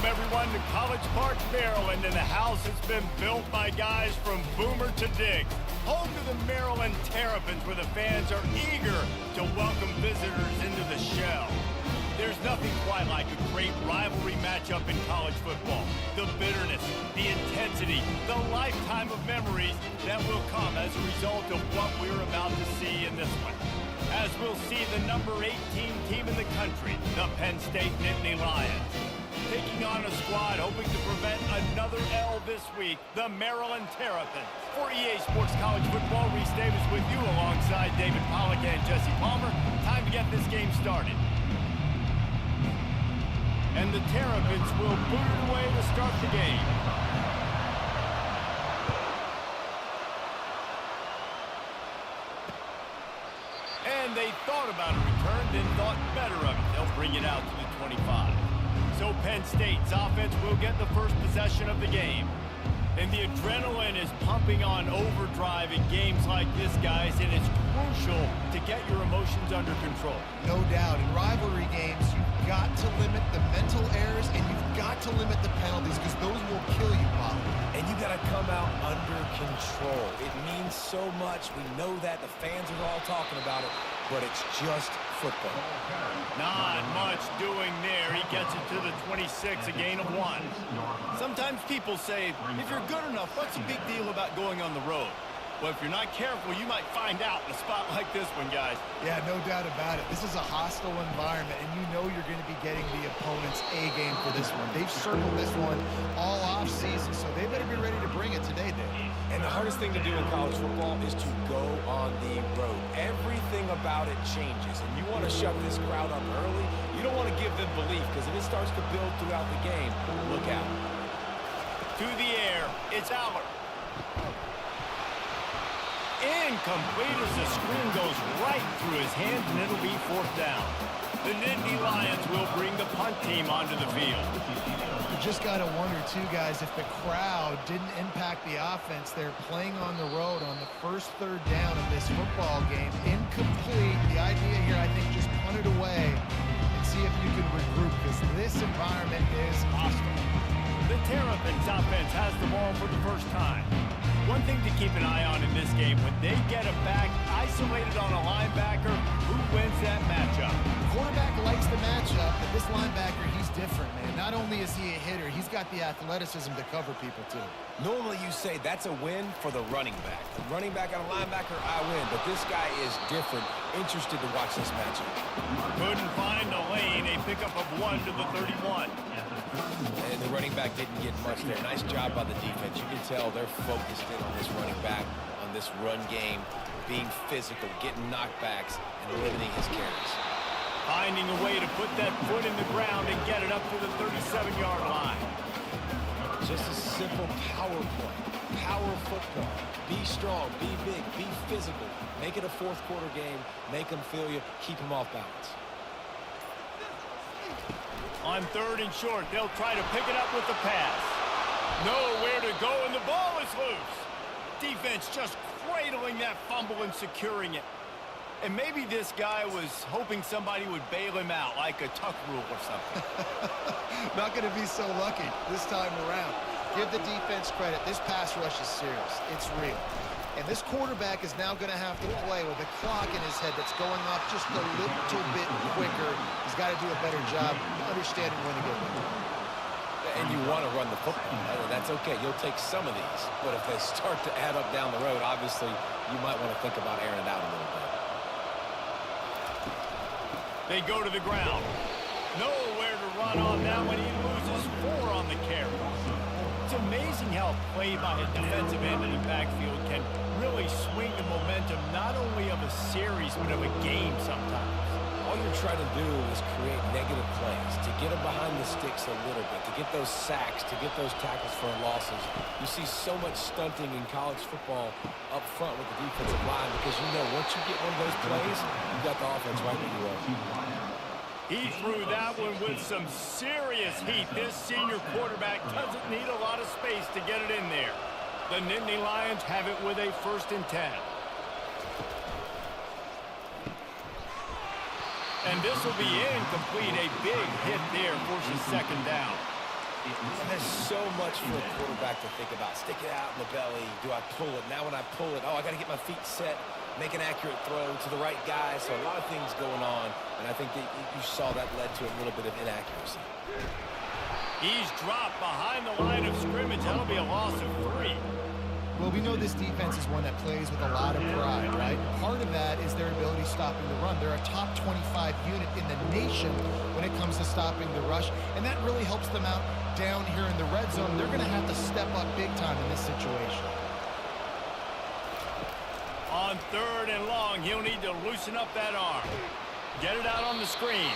everyone, to College Park, Maryland, and the house has been built by guys from Boomer to Diggs. Home to the Maryland Terrapins, where the fans are eager to welcome visitors into the shell. There's nothing quite like a great rivalry matchup in college football. The bitterness, the intensity, the lifetime of memories that will come as a result of what we're about to see in this one. As we'll see the number 18 team in the country, the Penn State Nittany Lions, taking on a squad hoping to prevent another L this week, the Maryland Terrapins. For EA Sports College Football, Reese Davis with you alongside David Pollack and Jesse Palmer. Time to get this game started. And the Terrapins will boot it away to start the game. And they thought about a return, then thought better of it. They'll bring it out to the 25. So Penn State's offense will get the first possession of the game. And the adrenaline is pumping on overdrive in games like this, guys, and it's crucial to get your emotions under control. No doubt. In rivalry games, you've got to limit the mental errors, and you've got to limit the penalties, because those will kill you, Bob. And you got to come out under control. It means so much. We know that. The fans are all talking about it, but it's just football. Not much doing there. He gets it to the 26, a gain of 1. Sometimes people say, if you're good enough, what's the big deal about going on the road? Well, if you're not careful, you might find out in a spot like this one, guys. Yeah, no doubt about it. This is a hostile environment, and you know you're going to be getting the opponent's A game for this one. They've circled this one all off season, so they better be ready to bring it today, Dave. And the hardest thing to do in college football is to go on the road. Everything about it changes, and you want to shut this crowd up early. You don't want to give them belief, because if it starts to build throughout the game, look out. To the air, it's Aller. Incomplete as the screen goes right through his hands, and it'll be 4th down. The Nittany Lions will bring the punt team onto the field. You just got to wonder, too, guys, if the crowd didn't impact the offense. They're playing on the road on the first 3rd down of this football game. Incomplete. The idea here, I think, just punt it away and see if you can regroup, because this environment is hostile. The Terrapins offense has the ball for the first time. One thing to keep an eye on in this game, when they get a back isolated on a linebacker, who wins that matchup? Quarterback likes the matchup, but this linebacker, he's different, man. Not only is he a hitter, he's got the athleticism to cover people, too. Normally you say that's a win for the running back. The running back and a linebacker, I win. But this guy is different. Interested to watch this matchup. Couldn't find the lane. A pickup of 1 to the 31. And the running back didn't get much there. Nice job by the defense. You can tell they're focused in on this running back, on this run game, being physical, getting knockbacks, and limiting his carries. Finding a way to put that foot in the ground and get it up to the 37-yard line. Just a simple power play. Power football. Be strong, be big, be physical. Make it a 4th quarter game. Make them feel you. Keep them off balance. On 3rd and short, they'll try to pick it up with the pass. Nowhere to go, and the ball is loose. Defense just cradling that fumble and securing it. And maybe this guy was hoping somebody would bail him out, like a tuck rule or something. Not going to be so lucky this time around. Give the defense credit. This pass rush is serious. It's real. And this quarterback is now going to have to play with a clock in his head that's going off just a little bit quicker. He's got to do a better job understanding when to get there. And you want to run the football. That's okay. You'll take some of these. But if they start to add up down the road, obviously, you might want to think about airing it out a little bit. They go to the ground. Nowhere to run on that one. He loses 4 on the carry. It's amazing how play by a defensive end in the backfield can really swing the momentum not only of a series but of a game sometimes. All you're trying to do is create negative plays, to get them behind the sticks a little bit, to get those sacks, to get those tackles for losses. You see so much stunting in college football up front with the defensive line, because you know once you get one of those plays, you've got the offense right where you are. He threw that one with some serious heat. This senior quarterback doesn't need a lot of space to get it in there. The Nittany Lions have it with a 1st and 10. And this will be incomplete. A big hit there forces 2nd down. There's so much for a quarterback to think about. Stick it out in the belly. Do I pull it? Now when I pull it, I got to get my feet set, make an accurate throw to the right guy. So a lot of things going on, and I think that you saw that led to a little bit of inaccuracy. He's dropped behind the line of scrimmage. That'll be a loss of 3. Well, we know this defense is one that plays with a lot of pride, right? Part of that is their ability stopping the run. They're a top 25 unit in the nation when it comes to stopping the rush, and that really helps them out down here in the red zone. They're going to have to step up big time in this situation. On 3rd and long, he'll need to loosen up that arm. Get it out on the screen.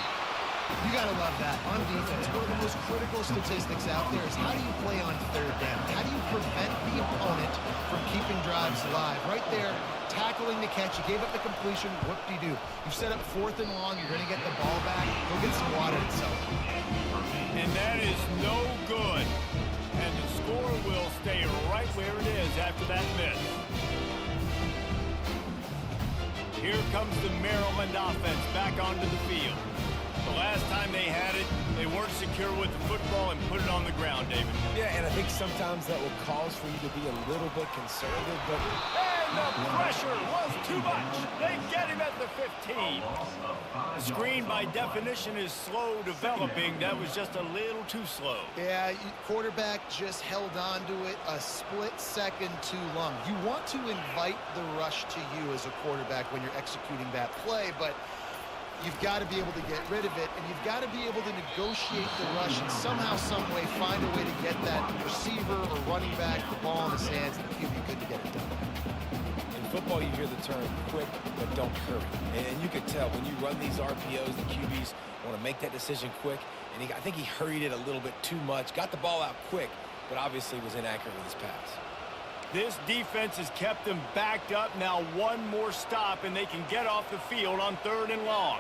You got to love that. On defense, one of the most critical statistics out there is how do you play on 3rd down? How do you prevent the opponent from keeping drives alive? Right there, tackling the catch. You gave up the completion. Whoop-de-doo. You set up 4th and long. You're going to get the ball back. Go get some water itself. And that is no good. And the score will stay right where it is after that miss. Here comes the Maryland offense back onto the field. The last time they had it, they weren't secure with the football and put it on the ground, David. Yeah, and I think sometimes that will cause for you to be a little bit conservative, but... And the pressure was too much. They get him at the 15. Screen, by definition, is slow developing. That was just a little too slow. Yeah, quarterback just held on to it a split second too long. You want to invite the rush to you as a quarterback when you're executing that play, but you've got to be able to get rid of it, and you've got to be able to negotiate the rush and somehow, some way, find a way to get that receiver or running back the ball in his hands and feel good to get it done. In football, you hear the term quick, but don't hurry. And you can tell when you run these RPOs, the QBs want to make that decision quick, and I think he hurried it a little bit too much, got the ball out quick, but obviously was inaccurate with his pass. This defense has kept them backed up. Now one more stop, and they can get off the field on 3rd and long.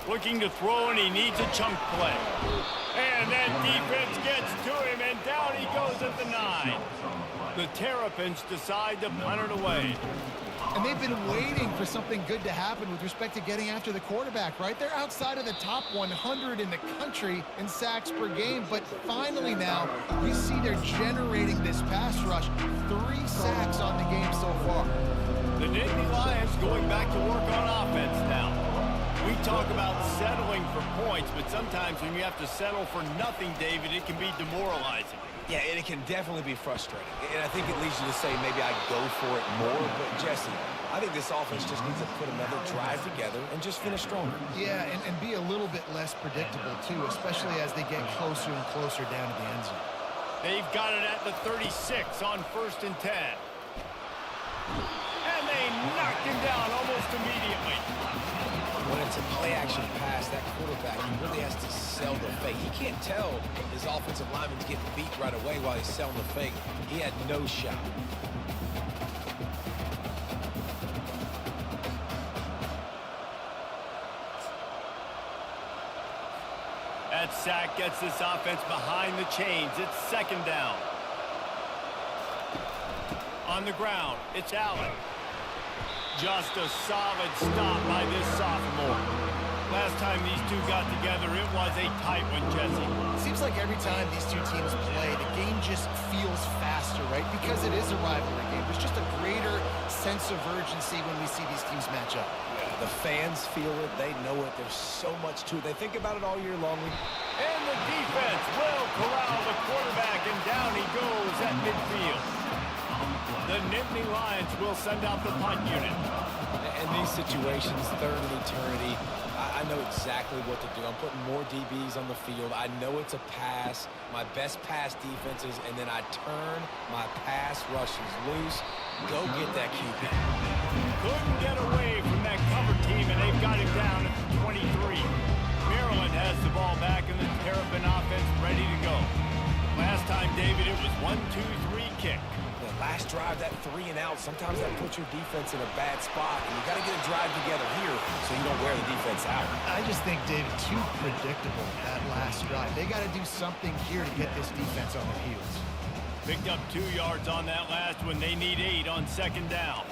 Looking to throw, and he needs a chunk play. And that defense gets to him, and down he goes at the 9. The Terrapins decide to punt it away. And they've been waiting for something good to happen with respect to getting after the quarterback, right? They're outside of the top 100 in the country in sacks per game, but finally now we see they're generating this pass rush. 3 sacks on the game so far. The Nittany Lions going back to work on offense now. We talk about settling for points, but sometimes when you have to settle for nothing, David, it can be demoralizing. Yeah, and it can definitely be frustrating. And I think it leads you to say maybe I go for it more. But, Jesse, I think this offense just needs to put another drive together and just finish stronger. Yeah, and be a little bit less predictable, too, especially as they get closer and closer down to the end zone. They've got it at the 36 on 1st and 10. And they knocked him down almost immediately. When it's a play-action pass, that quarterback, he really has to sell the fake. He can't tell his offensive lineman's getting beat right away while he's selling the fake. He had no shot. That sack gets this offense behind the chains. It's 2nd down. On the ground, it's Allen. Just a solid stop by this sophomore. Last time these two got together, it was a tight one, Jesse. Seems like every time these two teams play, the game just feels faster, right? Because it is a rivalry game. There's just a greater sense of urgency when we see these teams match up. The fans feel it. They know it. There's so much to it. They think about it all year long. And the defense will corral the quarterback, and down he goes at midfield. The Nittany Lions will send out the punt unit. In these situations, 3rd and eternity, I know exactly what to do. I'm putting more DBs on the field. I know it's a pass, my best pass defenses, and then I turn my pass rushes loose. Go get that QB. Couldn't get away from that cover team, and they've got him down at the 23. Maryland has the ball back, and the Terrapin offense ready to go. Last time, David, it was 1-2-3 kick. Last drive, that 3 and out, sometimes that puts your defense in a bad spot, and you got to get a drive together here so you don't wear the defense out. I just think, David, too predictable that last drive. They got to do something here to get this defense on their heels. Picked up 2 yards on that last one. They need 8 on 2nd down.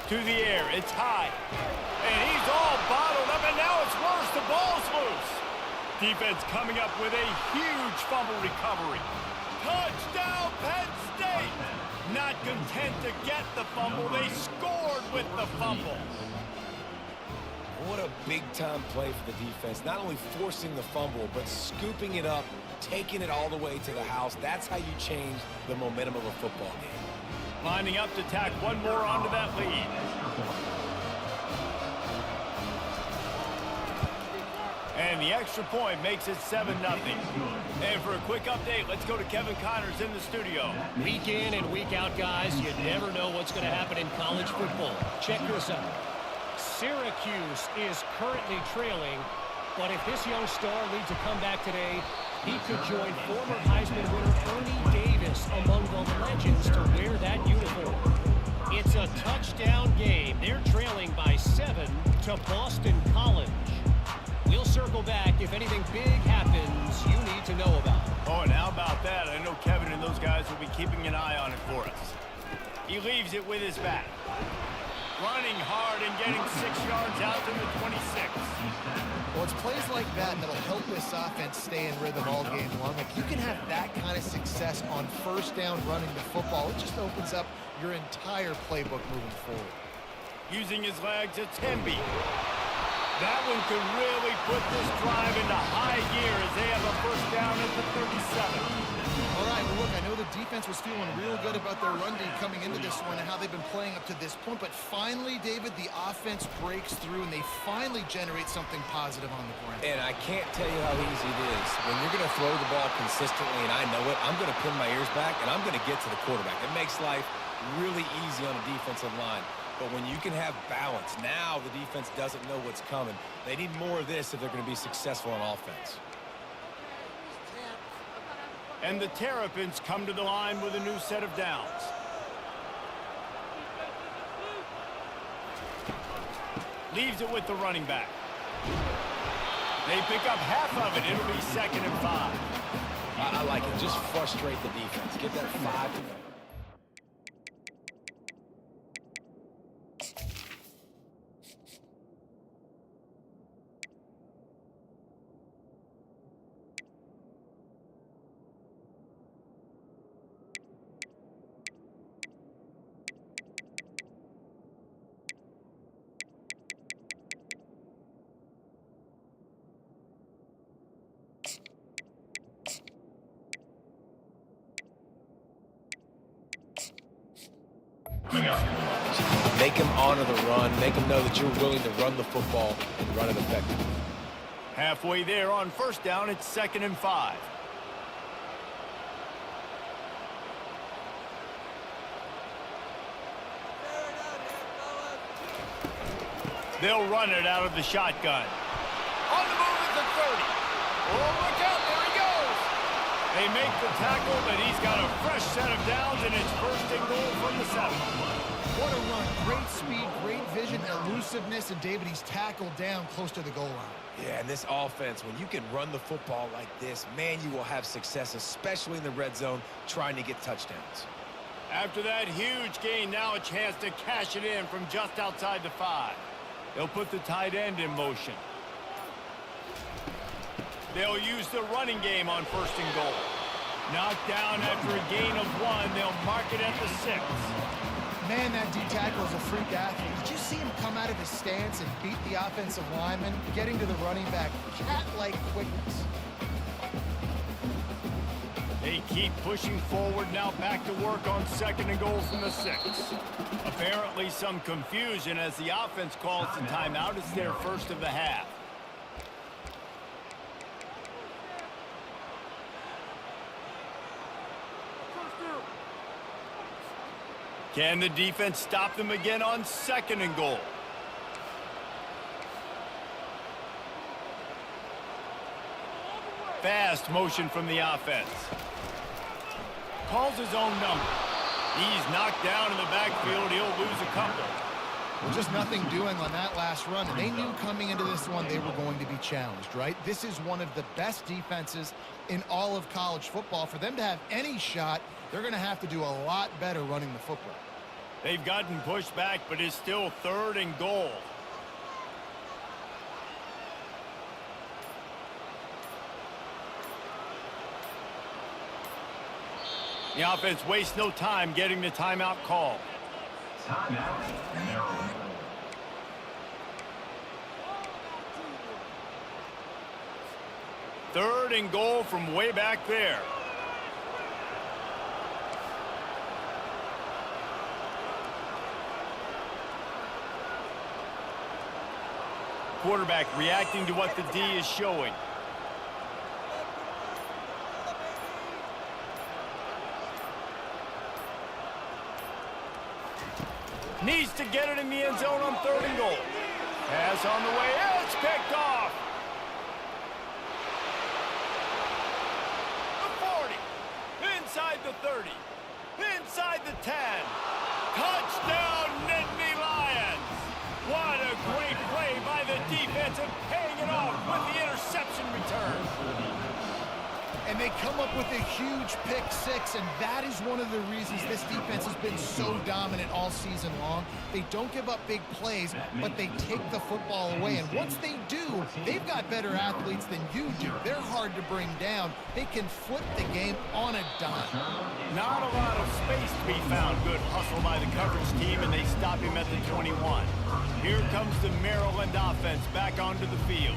To the air, it's high. And he's all bottled up, and now it's worse. The ball's loose. Defense coming up with a huge fumble recovery. Touchdown, Penn State! Not content to get the fumble, they scored with the fumble. What a big-time play for the defense. Not only forcing the fumble, but scooping it up, taking it all the way to the house. That's how you change the momentum of a football game. Lining up to tack one more onto that lead. And the extra point makes it 7-0. And for a quick update, let's go to Kevin Connors in the studio. Week in and week out, guys, you never know what's going to happen in college football. Check this out. Syracuse is currently trailing, but if this young star leads a comeback today, he could join former Heisman winner Ernie Davis among the legends to wear that uniform. It's a touchdown game. They're trailing by 7 to Boston College. We'll circle back if anything big happens you need to know about. Oh, and how about that? I know Kevin and those guys will be keeping an eye on it for us. He leaves it with his back. Running hard and getting 6 yards out to the 26. Well, it's plays like that that'll help this offense stay in rhythm all game long. Like, you can have that kind of success on first down running the football. It just opens up your entire playbook moving forward. Using his legs, it's Hemby. That one could really put this drive into high gear as they have a first down at the 37. All right, well, look, I know the defense was feeling real good about their run D coming into this one and how they've been playing up to this point, but finally, David, the offense breaks through and they finally generate something positive on the ground. And I can't tell you how easy it is. When you're going to throw the ball consistently, and I know it, I'm going to pin my ears back, and I'm going to get to the quarterback. It makes life really easy on a defensive line. But when you can have balance, now the defense doesn't know what's coming. They need more of this if they're going to be successful on offense. And the Terrapins come to the line with a new set of downs. Leaves it with the running back. They pick up half of it. It'll be 2nd and 5. I like it. Just frustrate the defense. Get that 5 to make them honor the run, make them know that you're willing to run the football and run it effectively. Halfway there on first down, it's 2nd and 5. They'll run it out of the shotgun. On the move at the 30. Oh, look out, there he goes. They make the tackle, but he's got a fresh set of downs, and it's 1st and goal from the 7. What a run. Great speed, great vision, elusiveness, and David, he's tackled down close to the goal line. Yeah, and this offense, when you can run the football like this, man, you will have success, especially in the red zone, trying to get touchdowns. After that huge gain, now a chance to cash it in from just outside the 5. They'll put the tight end in motion. They'll use the running game on 1st and goal. Knocked down after a gain of 1. They'll mark it at the 6. Man, that D-tackle is a freak athlete. Did you see him come out of his stance and beat the offensive lineman, getting to the running back? Cat-like quickness. They keep pushing forward, now back to work on 2nd and goal from the 6. Apparently some confusion as the offense calls the timeout. It's their first of the half. Can the defense stop them again on 2nd and goal? Fast motion from the offense. Calls his own number. He's knocked down in the backfield. He'll lose a couple. Well, just nothing doing on that last run. And they knew coming into this one they were going to be challenged, right? This is one of the best defenses in all of college football. For them to have any shot, they're going to have to do a lot better running the football. They've gotten pushed back, but it's still 3rd and goal. The offense wastes no time getting the timeout call. Timeout, Maryland. 3rd and goal from way back there. Quarterback reacting to what the D is showing. Needs to get it in the end zone on 3rd and goal. Pass on the way. It's picked off. The 40. Inside the 30. Inside the 10. Touchdown, Nittany Lions. What a great play by the defense and paying it off with the interception return. And they come up with a huge pick six, and that is one of the reasons this defense has been so dominant all season long. They don't give up big plays, but they take the football away. And once they do, they've got better athletes than you do. They're hard to bring down. They can flip the game on a dime. Not a lot of space to be found. Good hustle by the coverage team, and they stop him at the 21. Here comes the Maryland offense back onto the field.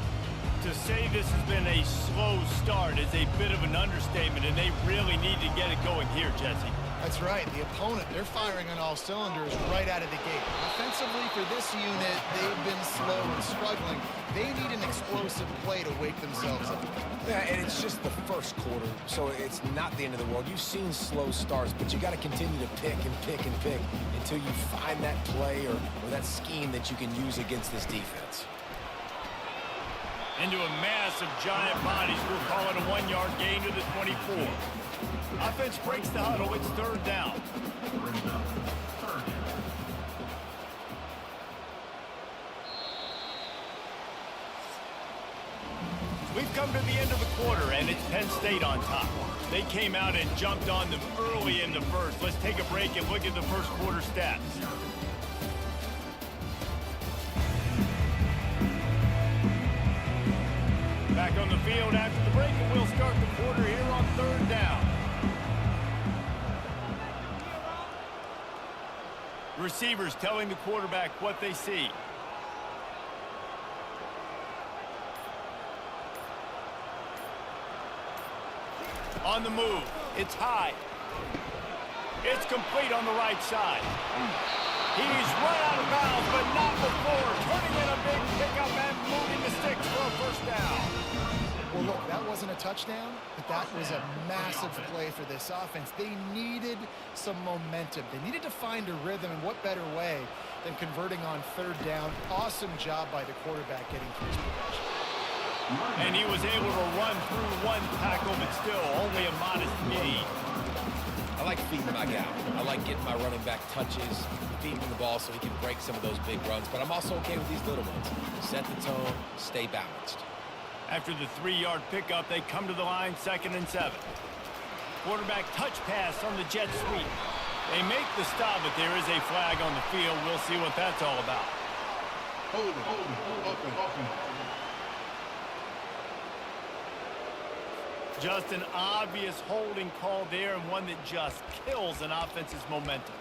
To say this has been a slow start is a bit of an understatement, and they really need to get it going here, Jesse. That's right. The opponent, they're firing on all cylinders right out of the gate. Offensively, for this unit, they've been slow and struggling. They need an explosive play to wake themselves up. Yeah, and it's just the first quarter, so it's not the end of the world. You've seen slow starts, but you got to continue to pick and pick and pick until you find that play or that scheme that you can use against this defense. Into a mass of giant bodies. We'll call it a 1-yard gain to the 24. Offense breaks the huddle. It's 3rd down. We've come to the end of the quarter, and it's Penn State on top. They came out and jumped on them early in the first. Let's take a break and look at the first quarter stats. Back on the field after the break, and we'll start the quarter here on 3rd down. Receivers telling the quarterback what they see. On the move. It's high. It's complete on the right side. He's run out of bounds, but not before turning in a big pickup and moving the sticks for a 1st down. Well, look, that wasn't a touchdown, but that was a massive play for this offense. They needed some momentum. They needed to find a rhythm, and what better way than converting on 3rd down. Awesome job by the quarterback getting through his progression. And he was able to run through one tackle, but still only a modest gain. I like feeding my guy. I like getting my running back touches, feeding him the ball so he can break some of those big runs. But I'm also okay with these little ones. Set the tone, stay balanced. After the 3-yard pickup, they come to the line, 2nd and 7. Quarterback touch pass on the jet sweep. They make the stop, but there is a flag on the field. We'll see what that's all about. Hold it. Just an obvious holding call there, and one that just kills an offense's momentum.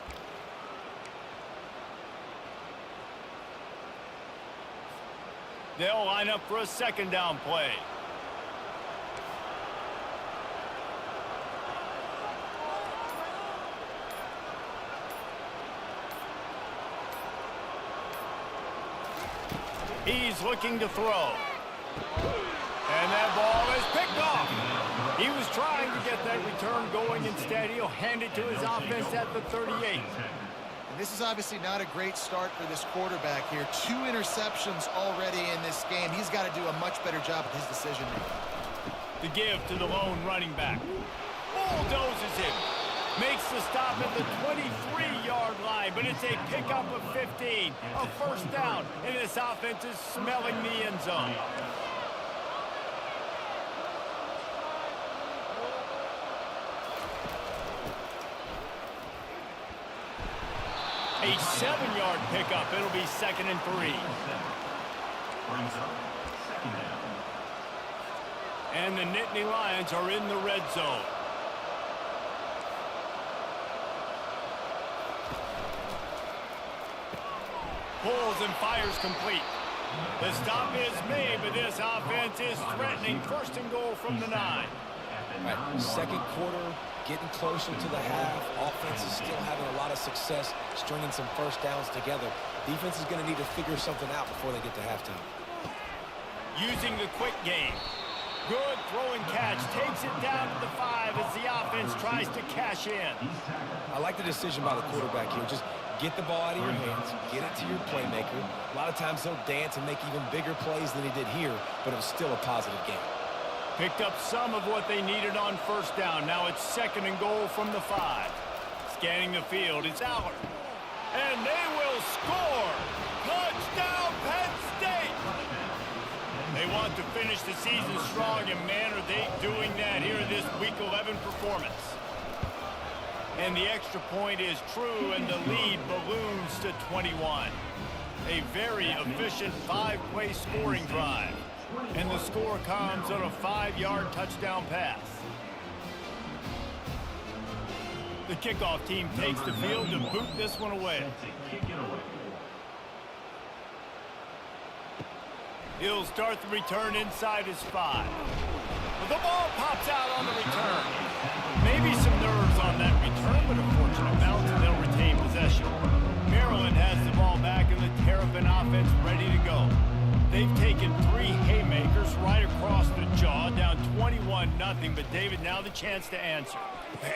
They'll line up for a 2nd down play. He's looking to throw. And that ball is picked off. He was trying to get that return going. Instead, he'll hand it to his offense at the 38. And this is obviously not a great start for this quarterback here. 2 interceptions already in this game. He's got to do a much better job with his decision-making. The give to the lone running back. Bulldozes him. Makes the stop at the 23-yard line, but it's a pickup of 15. A 1st down, and this offense is smelling the end zone. A 7-yard pickup. It'll be 2nd and 3. Brings up 2nd down. And the Nittany Lions are in the red zone. Pulls and fires complete. The stop is made, but this offense is threatening. 1st and goal from the 9. All right, 2nd quarter, getting closer to the half. Offense is still having a lot of success stringing some 1st downs together. Defense is going to need to figure something out before they get to halftime. Using the quick game. Good throw and catch. Takes it down to the 5 as the offense tries to cash in. I like the decision by the quarterback here. Just get the ball out of your hands, get it to your playmaker. A lot of times he'll dance and make even bigger plays than he did here, but it was still a positive game. Picked up some of what they needed on 1st down. Now it's 2nd and goal from the 5. Scanning the field, it's Allard. And they will score! Touchdown, Penn State! They want to finish the season strong, and man, are they doing that here in this Week 11 performance. And the extra point is true, and the lead balloons to 21. A very efficient 5-play scoring drive. And the score comes on a 5-yard touchdown pass. The kickoff team takes the field to boot this one away. He'll start the return inside his 5. The ball pops out on the return. Maybe some nerves on that return, but a fortunate bounce, and they'll retain possession. Maryland has the ball back, and the Terrapin offense ready to go. They've taken 3 haymakers right across the jaw, down 21-0. But, David, now the chance to answer.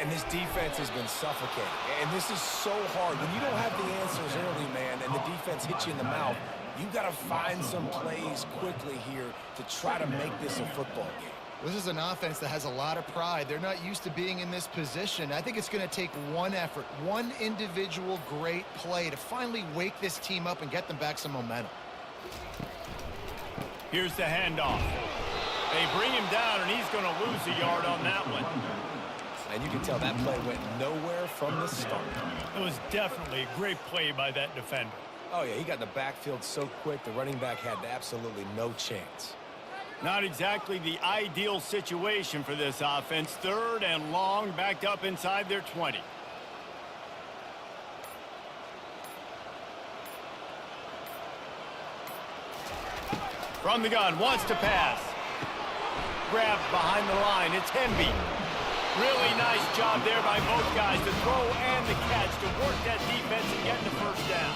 And this defense has been suffocating. And this is so hard. When you don't have the answers early, man, and the defense hits you in the mouth, you've got to find some plays quickly here to try to make this a football game. This is an offense that has a lot of pride. They're not used to being in this position. I think it's going to take one effort, one individual great play to finally wake this team up and get them back some momentum. Here's the handoff. They bring him down, and he's going to lose a yard on that one. And you can tell that play went nowhere from the start. It was definitely a great play by that defender. Oh, yeah, he got in the backfield so quick, the running back had absolutely no chance. Not exactly the ideal situation for this offense. 3rd and long, backed up inside their 20. From the gun, wants to pass. Grabbed behind the line, it's Hemby. Really nice job there by both guys, the throw and the catch to work that defense and get the 1st down.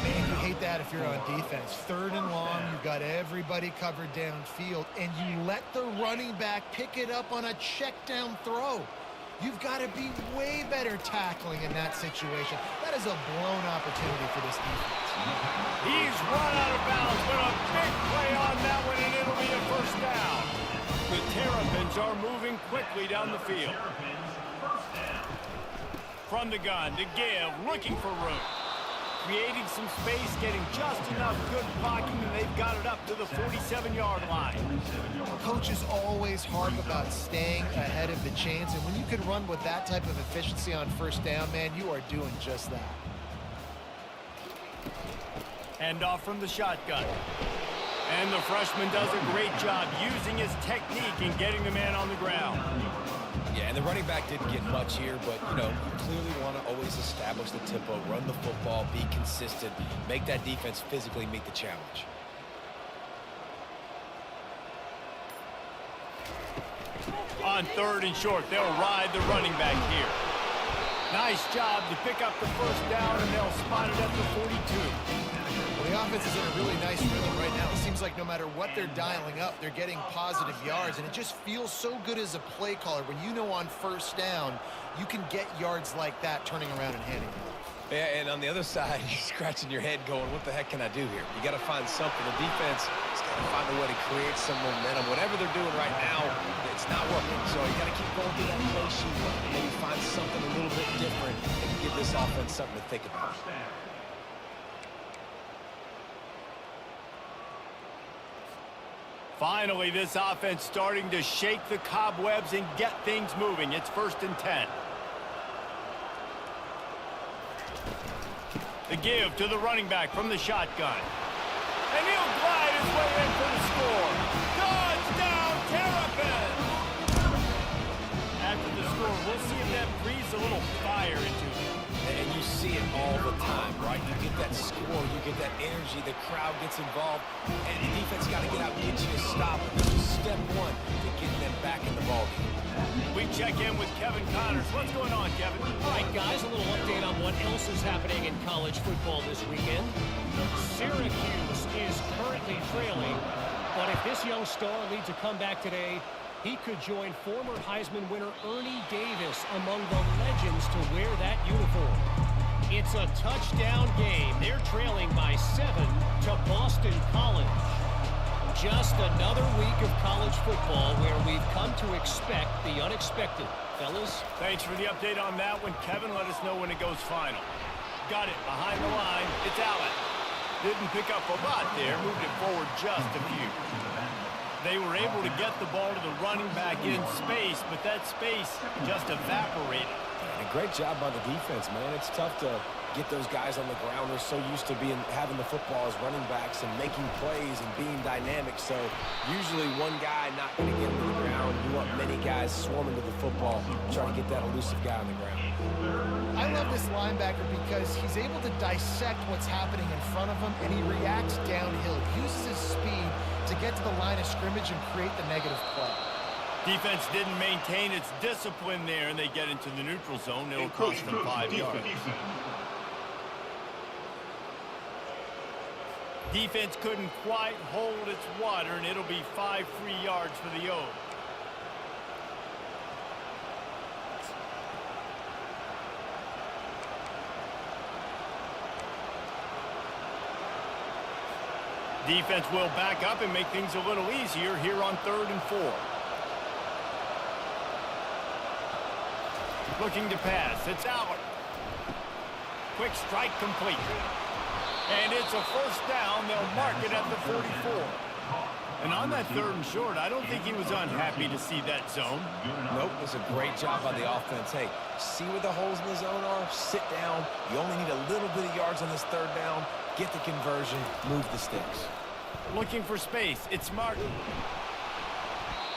Man, you hate that if you're on defense. 3rd and long, you've got everybody covered downfield, and you let the running back pick it up on a check down throw. You've got to be way better tackling in that situation. That is a blown opportunity for this defense. He's run out of bounds, but a big play on that one, and it'll be a 1st down. The Terrapins are moving quickly down the field. From the gun, to give, looking for room. Creating some space, getting just enough good blocking, and they've got it up to the 47-yard line. Coaches always harp about staying ahead of the chains, and when you can run with that type of efficiency on 1st down, man, you are doing just that. Handoff from the shotgun. And the freshman does a great job using his technique and getting the man on the ground. Yeah, and the running back didn't get much here, but, you know, you clearly want to always establish the tempo, run the football, be consistent, make that defense physically meet the challenge. On 3rd and short, they'll ride the running back here. Nice job to pick up the 1st down, and they'll spot it at the 42. Well, the offense is in a really nice rhythm right now. It seems like no matter what they're dialing up, they're getting positive yards, and it just feels so good as a play caller when you know on 1st down you can get yards like that turning around and handing it off. Yeah, and on the other side, you're scratching your head going, what the heck can I do here? You got to find something. The defense has got to find a way to create some momentum. Whatever they're doing right now, it's not working. So you got to keep going through that play sheet, maybe find something a little bit different and give this offense something to think about. Finally, this offense starting to shake the cobwebs and get things moving. It's 1st and 10. The give to the running back from the shotgun. And he'll glide his way in for the score. Touchdown, Terrapin! After the score, we'll see if that breathes a little fire into it. And you see it all the time, right? You get that score, you get that energy, the crowd gets involved, and the defense got to get out and get you a stop. This is step one to getting them back in the ballgame. We check in with Kevin Connors. What's going on, Kevin? All right, guys, a little update on what else is happening in college football this weekend. Syracuse is currently trailing, but if this young star leads a comeback today, he could join former Heisman winner Ernie Davis among the legends to wear that uniform. It's a touchdown game. They're trailing by 7 to Boston College. Just another week of college football where we've come to expect the unexpected. Fellas? Thanks for the update on that one, Kevin. Let us know when it goes final. Got it behind the line. It's Allen. Didn't pick up a lot there. Moved it forward just a few. They were able to get the ball to the running back in space, but that space just evaporated. And a great job by the defense, man. It's tough to get those guys on the ground. They're so used to having the football as running backs and making plays and being dynamic. So usually one guy not going to get to the ground. You want many guys swarming to the football, trying to get that elusive guy on the ground. I love this linebacker because he's able to dissect what's happening in front of him, and he reacts downhill, uses his speed to get to the line of scrimmage and create the negative play. Defense didn't maintain its discipline there, and they get into the neutral zone. It'll cost them 5 yards. Defense couldn't quite hold its water, and it'll be 5 free yards for the O. Defense will back up and make things a little easier here on 3rd and 4. Looking to pass. It's Allen. Quick strike complete. And it's a first down. They'll mark it at the 44. And on that 3rd and short, I don't think he was unhappy to see that zone. Nope, it was a great job by the offense. Hey, see where the holes in the zone are? Sit down. You only need a little bit of yards on this 3rd down. Get the conversion. Move the sticks. Looking for space. It's Martin.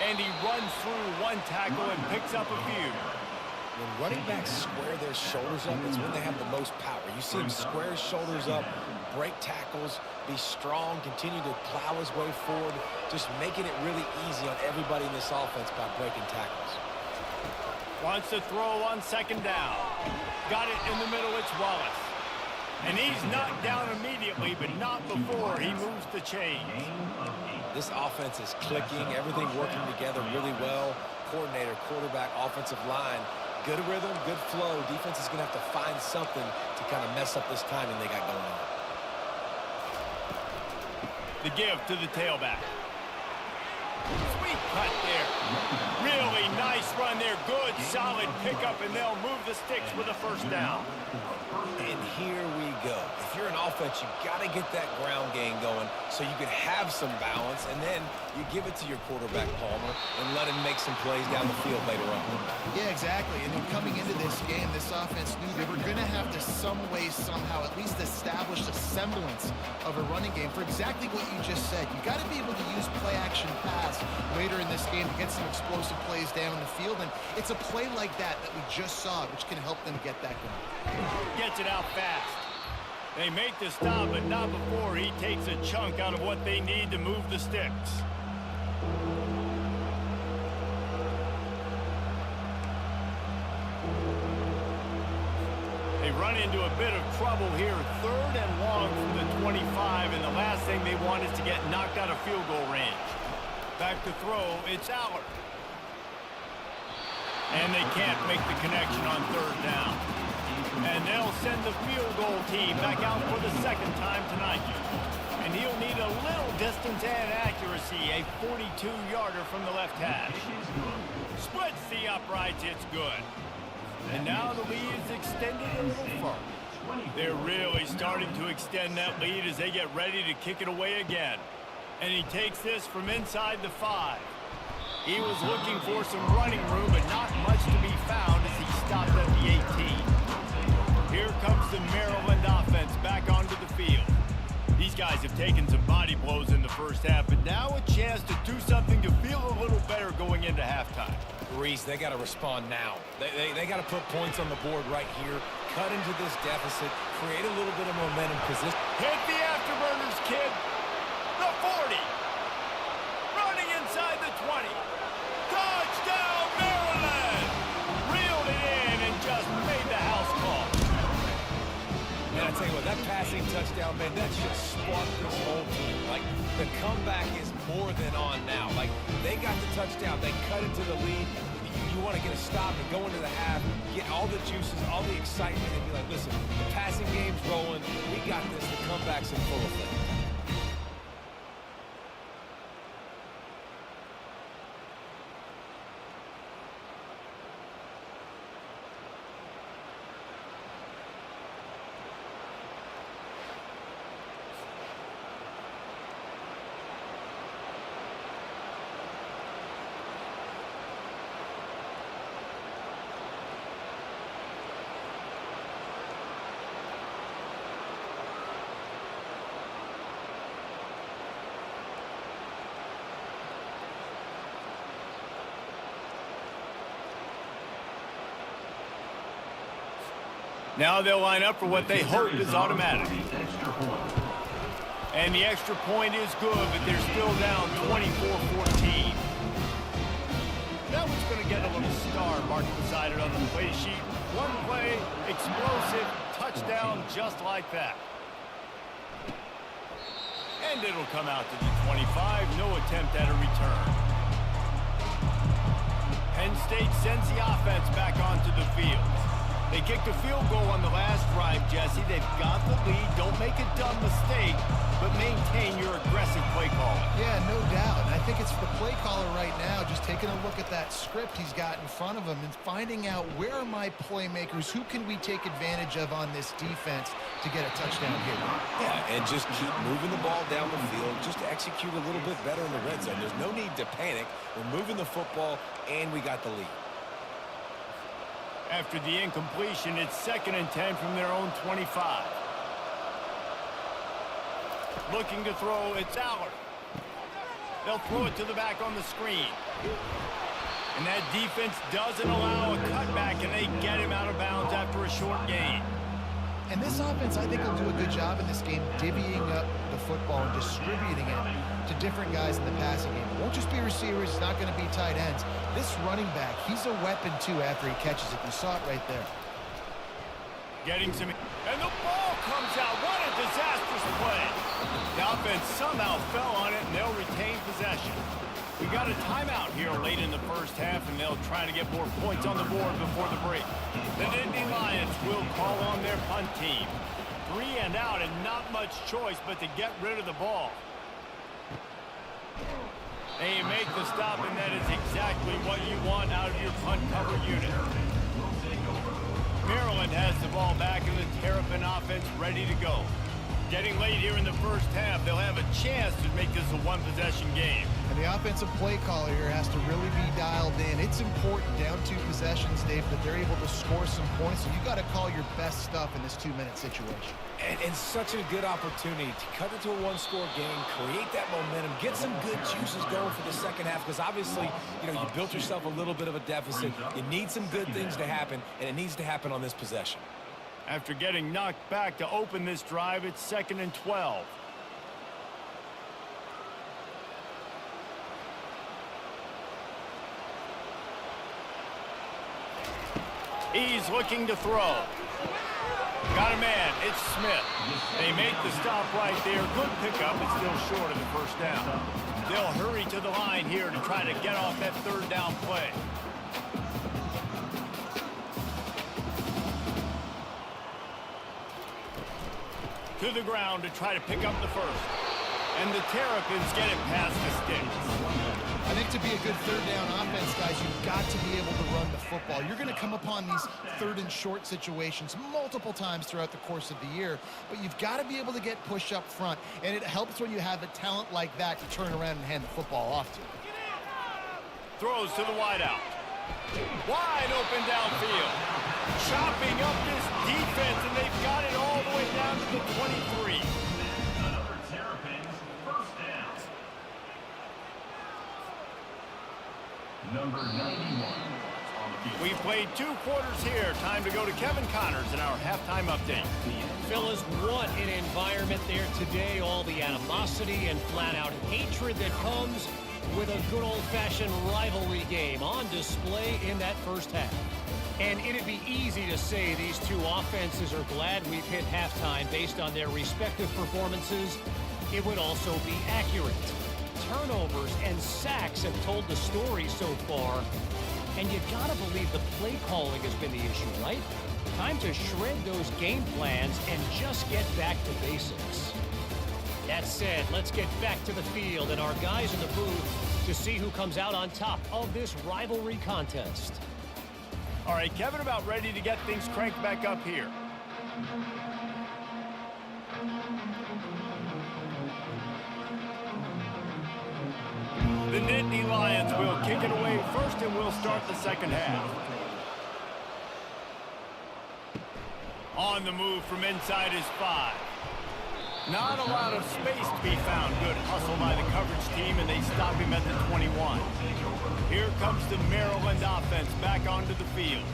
And he runs through one tackle and picks up a few. When running backs square their shoulders up, it's when they have the most power. You see him square his shoulders up, break tackles, be strong, continue to plow his way forward, just making it really easy on everybody in this offense by breaking tackles. Wants to throw on 2nd down. Got it in the middle. It's Wallace. And he's knocked down immediately, but not before he moves the chains. This offense is clicking, everything working together really well. Coordinator, quarterback, offensive line. Good rhythm, good flow. Defense is going to have to find something to kind of mess up this timing they got going on. The give to the tailback. Sweet cut there. Really nice run there. Good, solid pickup, and they'll move the sticks with a first down. And here we go. If you're an offense, you got to get that ground game going so you can have some balance, and then you give it to your quarterback, Palmer, and let him make some plays down the field later on. Yeah, exactly. And then coming into this game, this offense knew they were going to have to some way, somehow, at least establish a semblance of a running game for exactly what you just said. You got to be able to use play-action pass later in this game to get some explosive plays down the field, and it's a play like that we just saw, which can help them get that going. Gets it out fast. They make the stop, but not before he takes a chunk out of what they need to move the sticks. They run into a bit of trouble here. 3rd and long from the 25, and the last thing they want is to get knocked out of field goal range. Back to throw, it's Aller. And they can't make the connection on 3rd down. And they'll send the field goal team back out for the 2nd time tonight. And he'll need a little distance and accuracy, a 42-yarder from the left hash. Splits the uprights, it's good. And now the lead is extended a little further. They're really starting to extend that lead as they get ready to kick it away again. And he takes this from inside the 5. He was looking for some running room, but not much to be found as he stopped at the 18. Here comes the Maryland offense back guys have taken some body blows in the first half, but now a chance to do something to feel a little better going into halftime. Reese, they got to respond now. They got to put points on the board right here, cut into this deficit, create a little bit of momentum because this... Hit the afterburners, kid. The 40. Running inside the 20. Touchdown, Maryland! Reeled it in and just made the house call. And I tell you what, that passing touchdown, man, that just sparked this whole team. Like, the comeback is more than on now. Like, they got the touchdown. They cut into the lead. You want to get a stop and go into the half, get all the juices, all the excitement, and be like, listen, the passing game's rolling. We got this. The comeback's in full effect. Now they'll line up for what they hope is automatic. And the extra point is good, but they're still down 24-14. That one's going to get a little star marked beside it on the play sheet. One play, explosive, touchdown just like that. And it'll come out to the 25, no attempt at a return. Penn State sends the offense back onto the field. They kicked a field goal on the last drive, Jesse. They've got the lead. Don't make a dumb mistake, but maintain your aggressive play calling. Yeah, no doubt. And I think it's the play caller right now just taking a look at that script he's got in front of him and finding out where are my playmakers, who can we take advantage of on this defense to get a touchdown here. Yeah, and just keep moving the ball down the field. Just execute a little bit better in the red zone. There's no need to panic. We're moving the football, and we got the lead. After the incompletion, it's 2nd and 10 from their own 25. Looking to throw, it's Allard. They'll throw it to the back on the screen. And that defense doesn't allow a cutback, and they get him out of bounds after a short gain. And this offense, I think, will do a good job in this game divvying up the football and distributing it to different guys in the passing game. It won't just be receivers. It's not going to be tight ends. This running back, he's a weapon, too, after he catches it. You saw it right there. Getting some... And the ball comes out. What a disastrous play. The offense somehow fell on it, and they'll retain possession. We got a timeout here late in the first half, and they'll try to get more points on the board before the break. The Nittany Lions will call on their punt team. 3 and out, and not much choice but to get rid of the ball. They make the stop, and that is exactly what you want out of your punt cover unit. Maryland has the ball back, and the Terrapin offense ready to go. Getting late here in the first half, they'll have a chance to make this a one-possession game. And the offensive play caller here has to really be dialed in. It's important down 2 possessions, Dave, that they're able to score some points. So you got to call your best stuff in this 2-minute situation. And such a good opportunity to cut it to a one-score game, create that momentum, get some good juices going for the second half. Because obviously, you built yourself a little bit of a deficit. You need some good things to happen, and it needs to happen on this possession. After getting knocked back to open this drive, it's 2nd and 12. He's looking to throw. Got a man. It's Smith. They make the stop right there. Good pickup. It's still short of the first down. They'll hurry to the line here to try to get off that 3rd down play. To the ground to try to pick up the first. And the Terrapins get it past the sticks. I think to be a good 3rd down offense, guys, you've got to be able to run the football. You're going to come upon these 3rd and short situations multiple times throughout the course of the year, but you've got to be able to get push up front, and it helps when you have a talent like that to turn around and hand the football off to. Throws to the wideout. Wide open downfield. Chopping up this defense, and they've got it all the way down to the 23. Number 91 on the field. We've played 2 quarters here. Time to go to Kevin Connors in our halftime update. Fellas, what an environment there today. All the animosity and flat-out hatred that comes with a good old-fashioned rivalry game on display in that first half. And it'd be easy to say these two offenses are glad we've hit halftime based on their respective performances. It would also be accurate. Turnovers and sacks have told the story so far. And you gotta believe the play calling has been the issue, right? Time to shred those game plans and just get back to basics. That said, let's get back to the field and our guys in the booth to see who comes out on top of this rivalry contest. All right, Kevin, about ready to get things cranked back up here. The Nittany Lions will kick it away first, and we'll start the second half. On the move from inside his 5. Not a lot of space to be found. Good hustle by the coverage team, and they stop him at the 21. Here comes the Maryland offense back onto the field.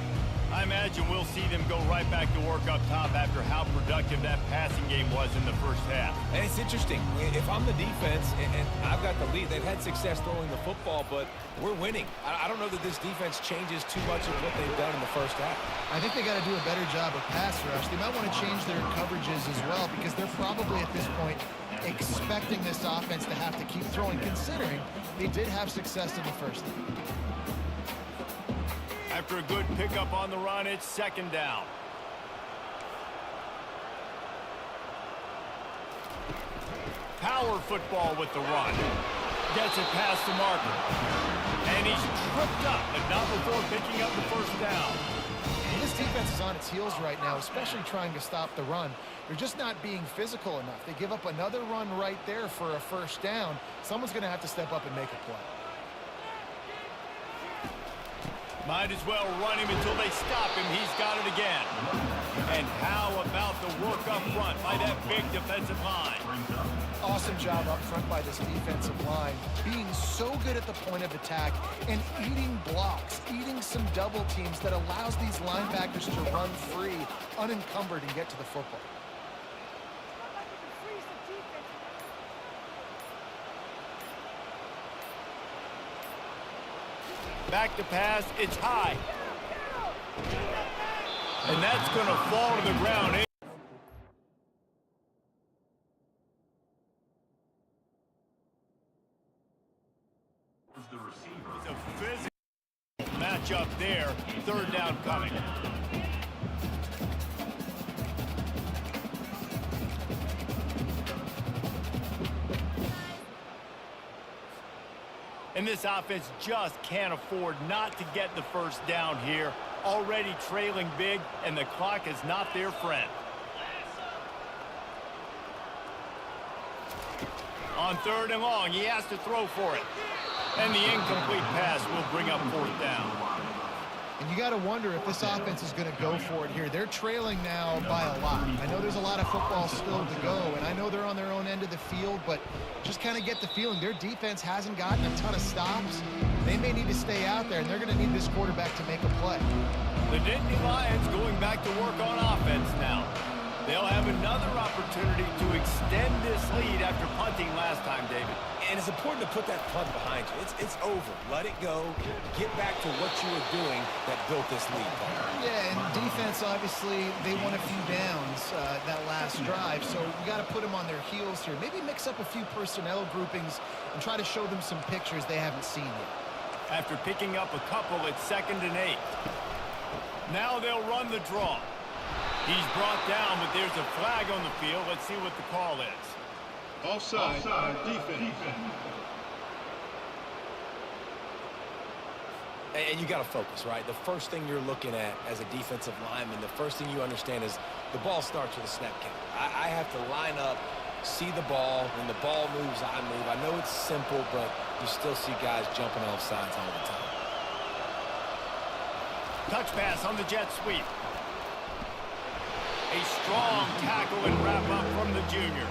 I imagine we'll see them go right back to work up top after how productive that passing game was in the first half. And it's interesting. If I'm the defense and I've got the lead, they've had success throwing the football, but we're winning. I don't know that this defense changes too much of what they've done in the first half. I think they got to do a better job of pass rush. They might want to change their coverages as well because they're probably at this point expecting this offense to have to keep throwing, considering they did have success in the first half. After a good pickup on the run, it's second down. Power football with the run. Gets it past the marker. And he's tripped up, but not before picking up the first down. This defense is on its heels right now, especially trying to stop the run. They're just not being physical enough. They give up another run right there for a first down. Someone's going to have to step up and make a play. Might as well run him until they stop him. He's got it again. And how about the work up front by that big defensive line? Awesome job up front by this defensive line. Being so good at the point of attack and eating blocks, eating some double teams that allows these linebackers to run free, unencumbered, and get to the football. Back to pass, it's high. And that's going to fall to the ground. The receiver. It's a physical matchup there. Third down coming. And this offense just can't afford not to get the first down here. Already trailing big, and the clock is not their friend. On third and long, he has to throw for it. And the incomplete pass will bring up fourth down. And you got to wonder if this offense is going to go for it here. They're trailing now by a lot. I know there's a lot of football still to go, and I know they're on their own end of the field, but just kind of get the feeling their defense hasn't gotten a ton of stops. They may need to stay out there, and they're going to need this quarterback to make a play. The Nittany Lions going back to work on offense now. They'll have another opportunity to extend this lead after punting last time, David. And it's important to put that punt behind you. It's over. Let it go. Get back to what you were doing that built this lead. Yeah, and defense, obviously, they won a few downs that last drive, so you got to put them on their heels here. Maybe mix up a few personnel groupings and try to show them some pictures they haven't seen yet. After picking up a couple, it's 2nd and 8. Now they'll run the draw. He's brought down, but there's a flag on the field. Let's see what the call is. Offside. Defense. And you got to focus, right? The first thing you're looking at as a defensive lineman, the first thing you understand is the ball starts with a snap count. I have to line up, see the ball. When the ball moves, I move. I know it's simple, but you still see guys jumping off sides all the time. Touch pass on the jet sweep. A strong tackle and wrap up from the junior.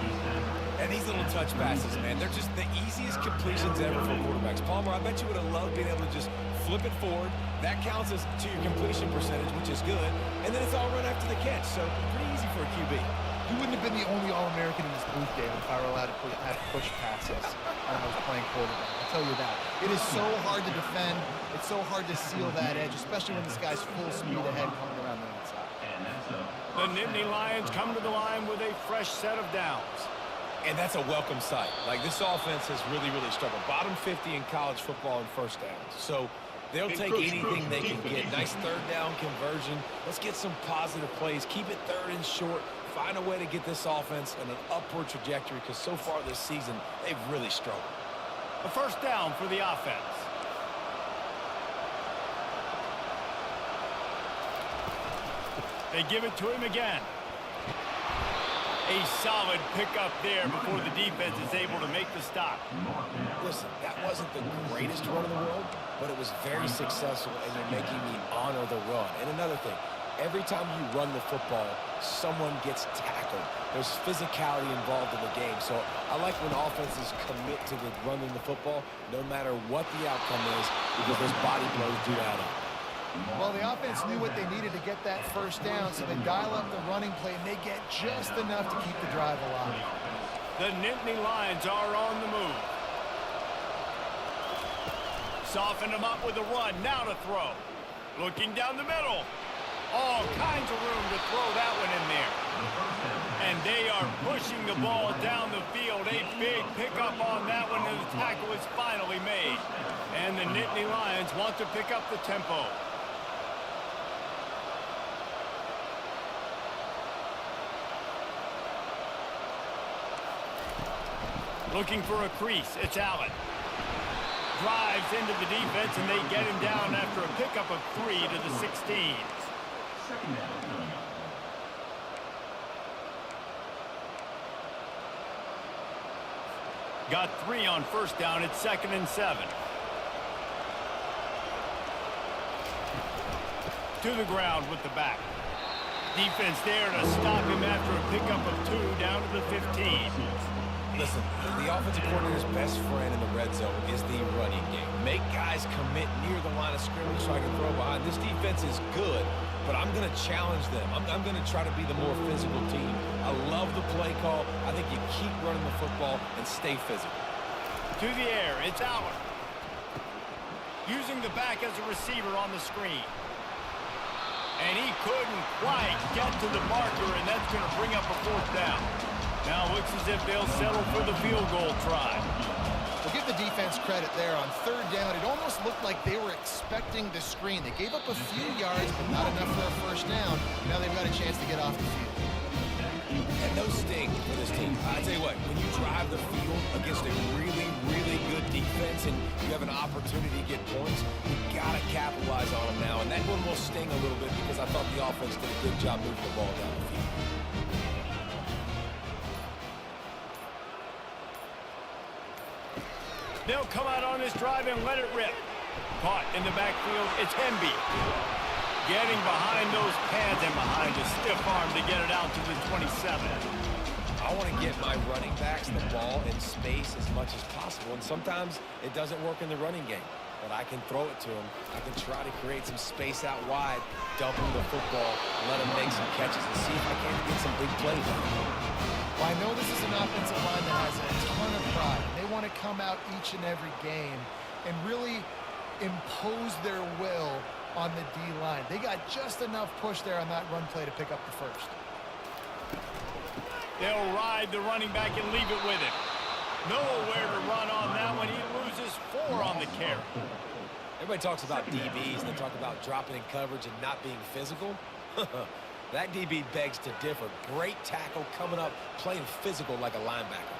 And these little touch passes, man, they're just the easiest completions ever for quarterbacks. Palmer, I bet you would have loved being able to just flip it forward. That counts as to your completion percentage, which is good. And then it's all run after the catch. So pretty easy for a QB. You wouldn't have been the only All-American in this booth game if I were allowed to have push passes when I was playing quarterback. I'll tell you that. It is so hard to defend. It's so hard to seal that edge, especially when this guy's full speed ahead coming around the inside. The Nittany Lions come to the line with a fresh set of downs. And that's a welcome sight. Like, this offense has really, really struggled. Bottom 50 in college football in first downs. So they'll take anything they can get. Nice third down conversion. Let's get some positive plays. Keep it third and short. Find a way to get this offense in an upward trajectory, because so far this season, they've really struggled. A first down for the offense. They give it to him again. A solid pickup there before the defense is able to make the stop. Listen, that wasn't the greatest run in the world, but it was very successful, and you're making me honor the run. And another thing, every time you run the football, someone gets tackled. There's physicality involved in the game. So I like when offenses commit to the running the football, no matter what the outcome is, because those body blows do add up. Well, the offense knew what they needed to get that first down, so they dial up the running play, and they get just enough to keep the drive alive. The Nittany Lions are on the move. Soften them up with a run. Now to throw. Looking down the middle. All kinds of room to throw that one in there. And they are pushing the ball down the field. A big pickup on that one, and the tackle is finally made. And the Nittany Lions want to pick up the tempo. Looking for a crease. It's Allen. Drives into the defense, and they get him down after a pickup of 3 to the 16. Got 3 on first down. It's 2nd and 7. To the ground with the back. Defense there to stop him after a pickup of 2 down to the 15. Listen, the offensive coordinator's best friend in the red zone is the running game. Make guys commit near the line of scrimmage so I can throw behind. This defense is good, but I'm going to challenge them. I'm going to try to be the more physical team. I love the play call. I think you keep running the football and stay physical. To the air, it's Allen. Using the back as a receiver on the screen. And he couldn't quite get to the marker, and that's going to bring up a 4th down. Now it looks as if they'll settle for the field goal try. We'll give the defense credit there on 3rd down. It almost looked like they were expecting the screen. They gave up a few yards, but not enough for a first down. Now they've got a chance to get off the field. And no sting for this team. I tell you what, when you drive the field against a really, really good defense and you have an opportunity to get points, you got to capitalize on them now. And that one will sting a little bit because I thought the offense did a good job moving the ball down the field. They'll come out on this drive and let it rip. Caught in the backfield, it's Hemby. Getting behind those pads and behind a stiff arm to get it out to the 27. I want to get my running backs the ball in space as much as possible, and sometimes it doesn't work in the running game. But I can throw it to them. I can try to create some space out wide, dump them the football, let them make some catches, and see if I can get some big plays. Well, I know this is an offensive line that has a ton of pride. They want to come out each and every game and really impose their will on the D-line. They got just enough push there on that run play to pick up the first. They'll ride the running back and leave it with him. Nowhere to run on that one. He loses 4 on the carry. Everybody talks about DBs, and they talk about dropping in coverage and not being physical. That DB begs to differ. Great tackle coming up, playing physical like a linebacker.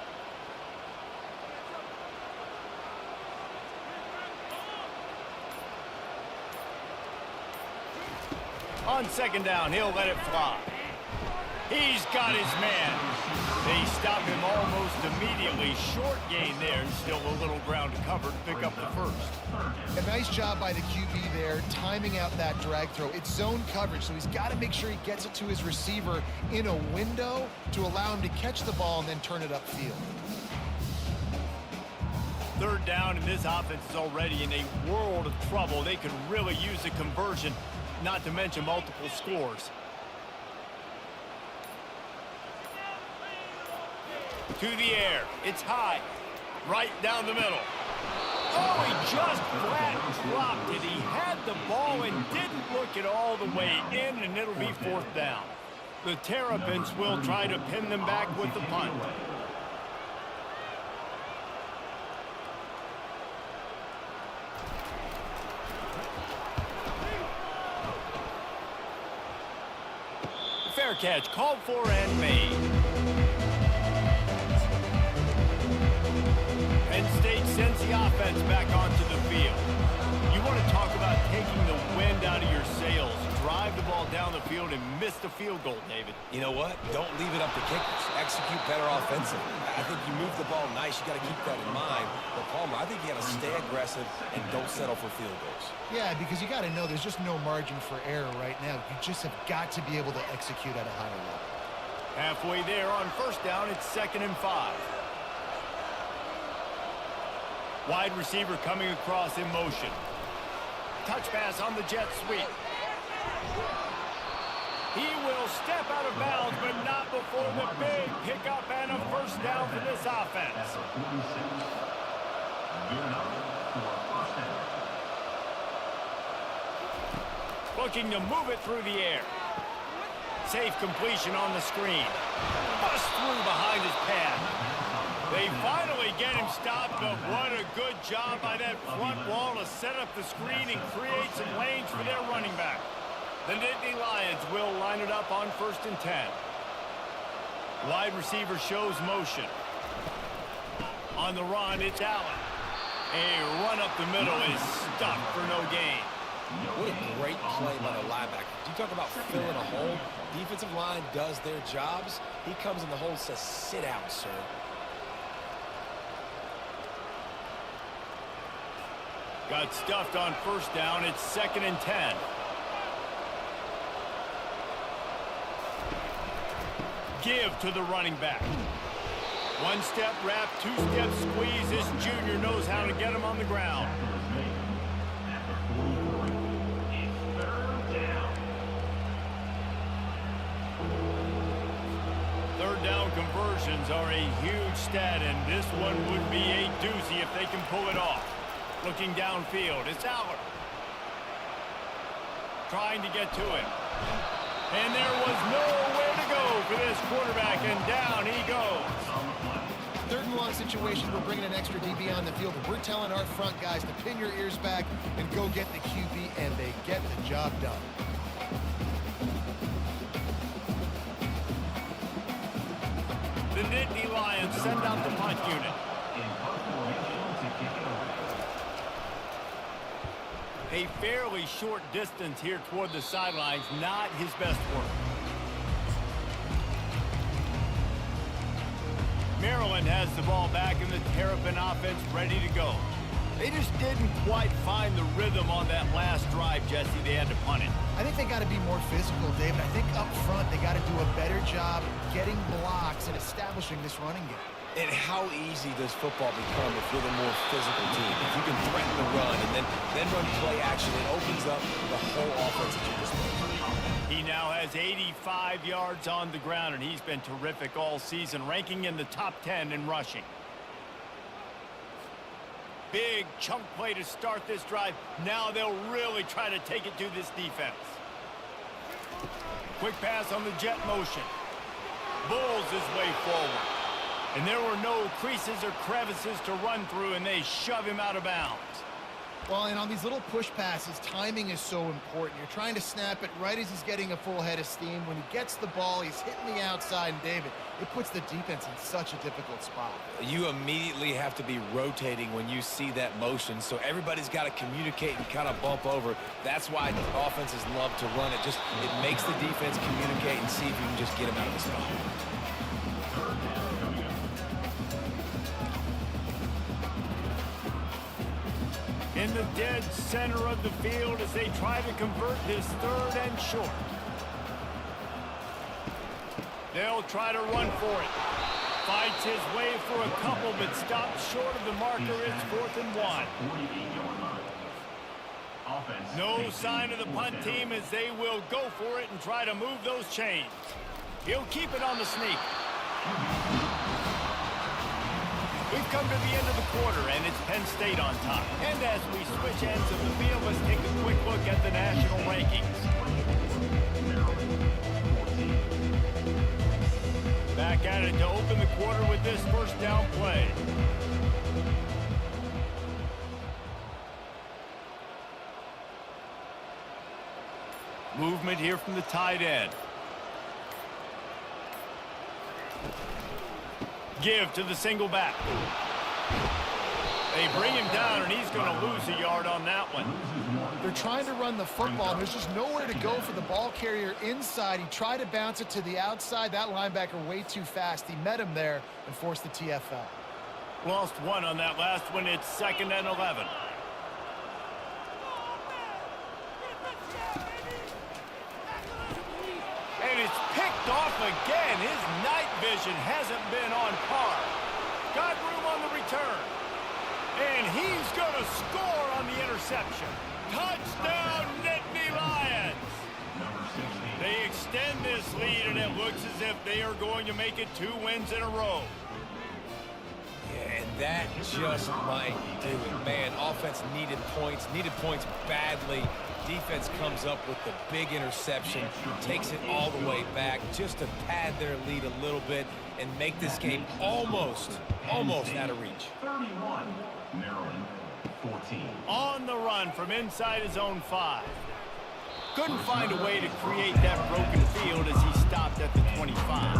On 2nd down, he'll let it fly. He's got his man. They stop him almost immediately. Short gain there, and still a little ground to cover to pick up the first. A nice job by the QB there, timing out that drag throw. It's zone coverage, so he's got to make sure he gets it to his receiver in a window to allow him to catch the ball and then turn it upfield. Third down, and this offense is already in a world of trouble. They could really use a conversion, not to mention multiple scores. To the air. It's high. Right down the middle. Oh, he just flat dropped it. He had the ball and didn't look it all the way in, and it'll be fourth down. The Terrapins will try to pin them back with the punt. Fair catch, called for and made. Penn State sends the offense back onto the field. You want to talk about taking the wind out of your sails. Drive the ball down the field and miss the field goal, David. You know what? Don't leave it up to kickers. Execute better offensively. I think you move the ball nice. You got to keep that in mind. But Palmer, I think you got to stay aggressive and don't settle for field goals. Yeah, because you got to know there's just no margin for error right now. You just have got to be able to execute at a higher level. Halfway there on first down, it's 2nd and 5. Wide receiver coming across in motion. Touch pass on the jet sweep. He will step out of bounds, but not before the big pickup and a first down for this offense. Looking to move it through the air. Safe completion on the screen. Bust through behind his pad. They finally get him stopped, but what a good job by that front wall to set up the screen and create some lanes for their running back. The Nittany Lions will line it up on 1st and 10. Wide receiver shows motion. On the run, it's Allen. A run up the middle is stuffed for no gain. What a great play by the linebacker. You talk about filling a hole. Defensive line does their jobs. He comes in the hole and says, sit down, sir. Got stuffed on first down. It's 2nd and 10. Give to the running back. One step wrap, two step squeeze. This junior knows how to get him on the ground. Third down conversions are a huge stat, and this one would be a doozy if they can pull it off. Looking downfield, it's Allen. Trying to get to it. And there was nowhere to go for this quarterback, and down he goes. 3rd and long situation, we're bringing an extra DB on the field, and we're telling our front guys to pin your ears back and go get the QB, and they get the job done. The Nittany Lions send out the punt unit. A fairly short distance here toward the sidelines, not his best work. Maryland has the ball back and the Terrapin offense ready to go. They just didn't quite find the rhythm on that last drive, Jesse. They had to punt it. I think they got to be more physical, David. I think up front they got to do a better job getting blocks and establishing this running game. And how easy does football become if you're the more physical team? If you can threaten the run and then run play action, it opens up the whole offense at your disposal. He now has 85 yards on the ground, and he's been terrific all season, ranking in the top 10 in rushing. Big chunk play to start this drive. Now they'll really try to take it to this defense. Quick pass on the jet motion. Bulls his way forward. And there were no creases or crevices to run through, and they shove him out of bounds. Well, and on these little push passes, timing is so important. You're trying to snap it right as he's getting a full head of steam. When he gets the ball, he's hitting the outside, and David, it puts the defense in such a difficult spot. You immediately have to be rotating when you see that motion, so everybody's got to communicate and kind of bump over. That's why offenses love to run it. It makes the defense communicate and see if you can just get him out of the spot. In the dead center of the field as they try to convert this 3rd and short. They'll try to run for it. Fights his way for a couple, but stops short of the marker. It's 4th and 1. No sign of the punt team as they will go for it and try to move those chains. He'll keep it on the sneak. We've come to the end of the quarter, and it's Penn State on top. And as we switch ends of the field, let's take a quick look at the national rankings. Back at it to open the quarter with this first down play. Movement here from the tight end. Give to the single back. They bring him down, and he's going to lose a yard on that one. They're trying to run the football, and there's just nowhere to go for the ball carrier inside. He tried to bounce it to the outside. That linebacker way too fast. He met him there and forced the TFL. Lost one on that last one. It's 2nd and 11. And it's picked off again. His night vision hasn't been on par. Got room on the return. And he's going to score on the interception. Touchdown, Nittany Lions. They extend this lead, and it looks as if they are going to make it 2 wins in a row. Yeah, and that just might do it. Man, offense needed points badly. Defense comes up with the big interception, takes it all the way back just to pad their lead a little bit and make this game almost out of reach. 31, Maryland, 14. On the run from inside his own 5. Couldn't find a way to create that broken field as he stopped at the 25.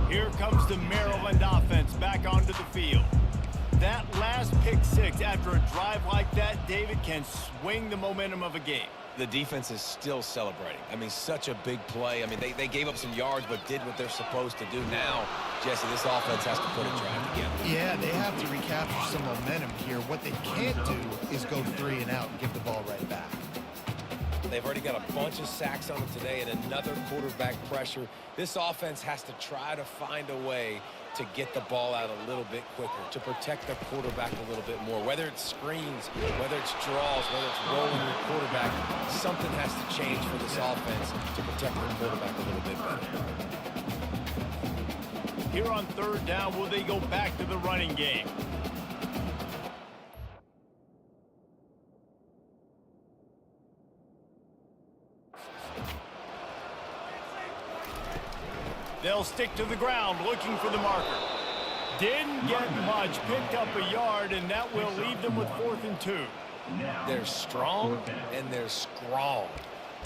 Here comes the Maryland offense back onto the field. That last pick 6 after a drive like that, David, can swing the momentum of a game. The defense is still celebrating. I mean, such a big play. I mean, they gave up some yards but did what they're supposed to do. Now, Jesse, this offense has to put a drive together. Yeah, they have to recapture some momentum here. What they can't do is go 3 and out and give the ball right back. They've already got a bunch of sacks on them today and another quarterback pressure. This offense has to try to find a way to get the ball out a little bit quicker, to protect the quarterback a little bit more. Whether it's screens, whether it's draws, whether it's rolling your quarterback, something has to change for this offense to protect their quarterback a little bit better. Here on 3rd down, will they go back to the running game? They'll stick to the ground looking for the marker. Didn't get much, picked up a yard, and that will leave them with 4th and 2. They're strong and they're strong.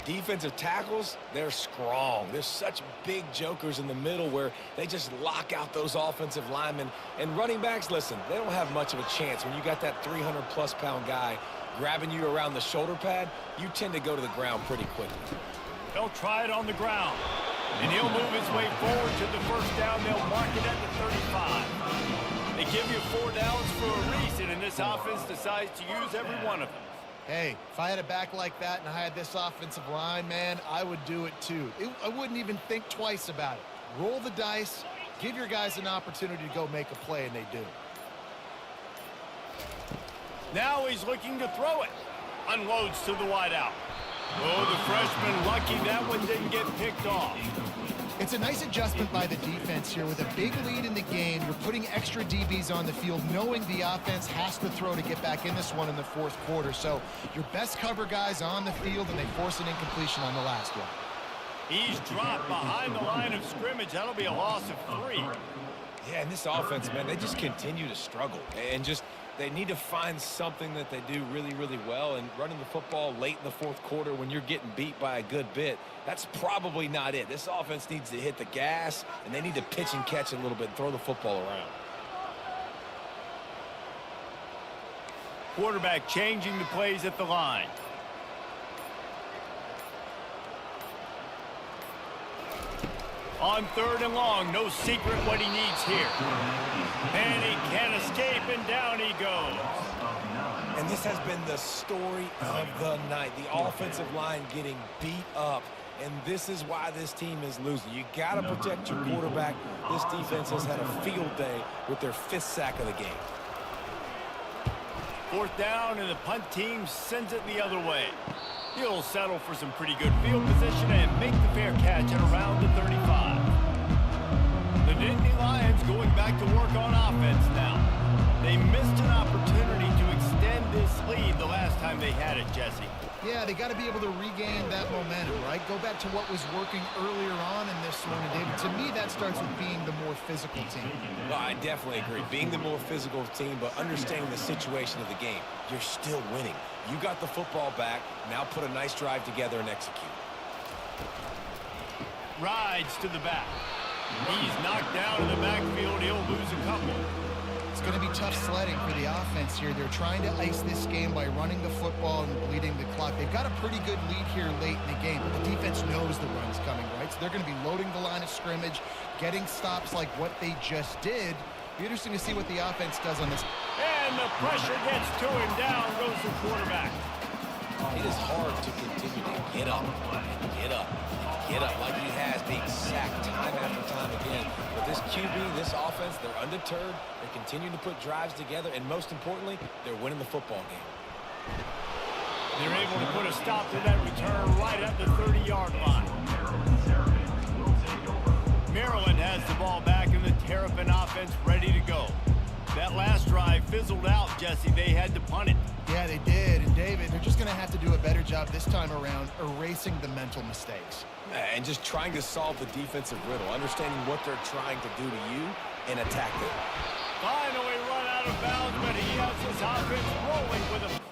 Defensive tackles, they're strong. There's such big jokers in the middle where they just lock out those offensive linemen. And running backs, listen, they don't have much of a chance. When you got that 300-plus pound guy grabbing you around the shoulder pad, you tend to go to the ground pretty quickly. They'll try it on the ground. And he'll move his way forward to the first down. They'll mark it at the 35. They give you 4 downs for a reason, and this offense decides to use every one of them. Hey, if I had a back like that and I had this offensive line, man, I would do it too. I wouldn't even think twice about it. Roll the dice, give your guys an opportunity to go make a play, and they do. Now he's looking to throw it. Unloads to the wideout. Oh, the freshman lucky that one didn't get picked off. It's a nice adjustment by the defense here. With a big lead in the game, you're putting extra DBs on the field, knowing the offense has to throw to get back in this one in the 4th quarter. So your best cover guys on the field, and they force an incompletion on the last one. He's dropped behind the line of scrimmage. That'll be a loss of 3. Yeah, and this offense, man, they just continue to struggle. And just they need to find something that they do really, really well. And running the football late in the 4th quarter when you're getting beat by a good bit, that's probably not it. This offense needs to hit the gas, and they need to pitch and catch a little bit and throw the football around. Quarterback changing the plays at the line. On 3rd and long, no secret what he needs here. And he can't escape, and down he goes. And this has been the story of the night. The offensive line getting beat up And this is why this team is losing. You got to protect your quarterback. This defense has had a field day with their 5th sack of the game. 4th down, and the punt team sends it the other way. He'll settle for some pretty good field position and make the fair catch at around the 35. The Nittany Lions going back to work on offense now. They missed an opportunity to extend this lead the last time they had it, Jesse. Yeah, they got to be able to regain that momentum, right? Go back to what was working earlier on in this one, and David, to me, that starts with being the more physical team. No, I definitely agree. Being the more physical team, but understanding the situation of the game. You're still winning. You got the football back. Now put a nice drive together and execute. Rides to the back. He's knocked down in the backfield. He'll lose a couple. It's going to be tough sledding for the offense here. They're trying to ice this game by running the football and bleeding the clock. They've got a pretty good lead here late in the game, but the defense knows the run's coming, right? So they're going to be loading the line of scrimmage, getting stops like what they just did. Be interesting to see what the offense does on this. And the pressure gets to him. Down goes the quarterback. It is hard to continue to get up and get up and get up like he has, being sacked time after time again. But this QB, this offense, they're undeterred. They're continuing to put drives together, and most importantly, they're winning the football game. They're able to put a stop to that return right at the 30-yard line. Maryland has the ball back, and the Terrapin offense ready to go. That last drive fizzled out, Jesse. They had to punt it. Yeah, they did. And, David, they're just going to have to do a better job this time around erasing the mental mistakes. And just trying to solve the defensive riddle, understanding what they're trying to do to you and attack them. Finally run out of bounds, but he has his offense rolling with a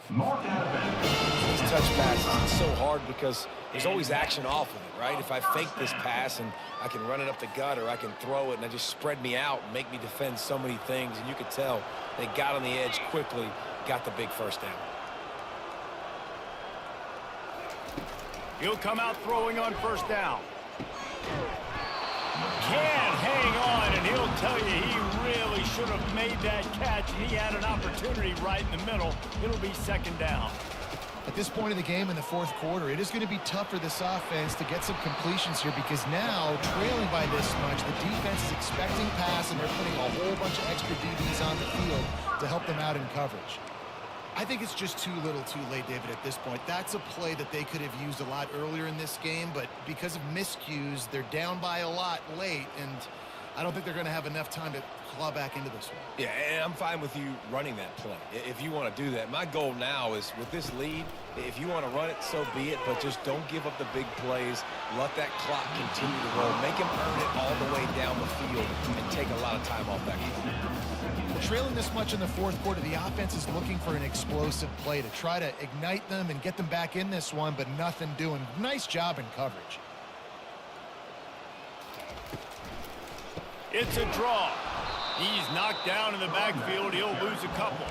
Mark Advent. These touch passes, it's so hard because there's always action off of it, right? If I fake this pass and I can run it up the gut or I can throw it and I just spread me out and make me defend so many things, and you could tell they got on the edge quickly, got the big first down. He'll come out throwing on first down. Can't hang on, and he'll tell you he really should have made that catch. He had an opportunity right in the middle. It'll be second down. At this point in the game in the fourth quarter, it is going to be tough for this offense to get some completions here because now, trailing by this much, the defense is expecting pass, and they're putting a whole bunch of extra DBs on the field to help them out in coverage. I think it's just too little too late, David, at this point. That's a play that they could have used a lot earlier in this game, but because of miscues, they're down by a lot late, and I don't think they're going to have enough time to claw back into this one. Yeah, and I'm fine with you running that play if you want to do that. My goal now is with this lead, if you want to run it, so be it, but just don't give up the big plays. Let that clock continue to roll. Make them earn it all the way down the field and take a lot of time off that clock. Trailing this much in the fourth quarter, the offense is looking for an explosive play to try to ignite them and get them back in this one, but nothing doing. Nice job in coverage. It's a draw. He's knocked down in the backfield. He'll lose a couple.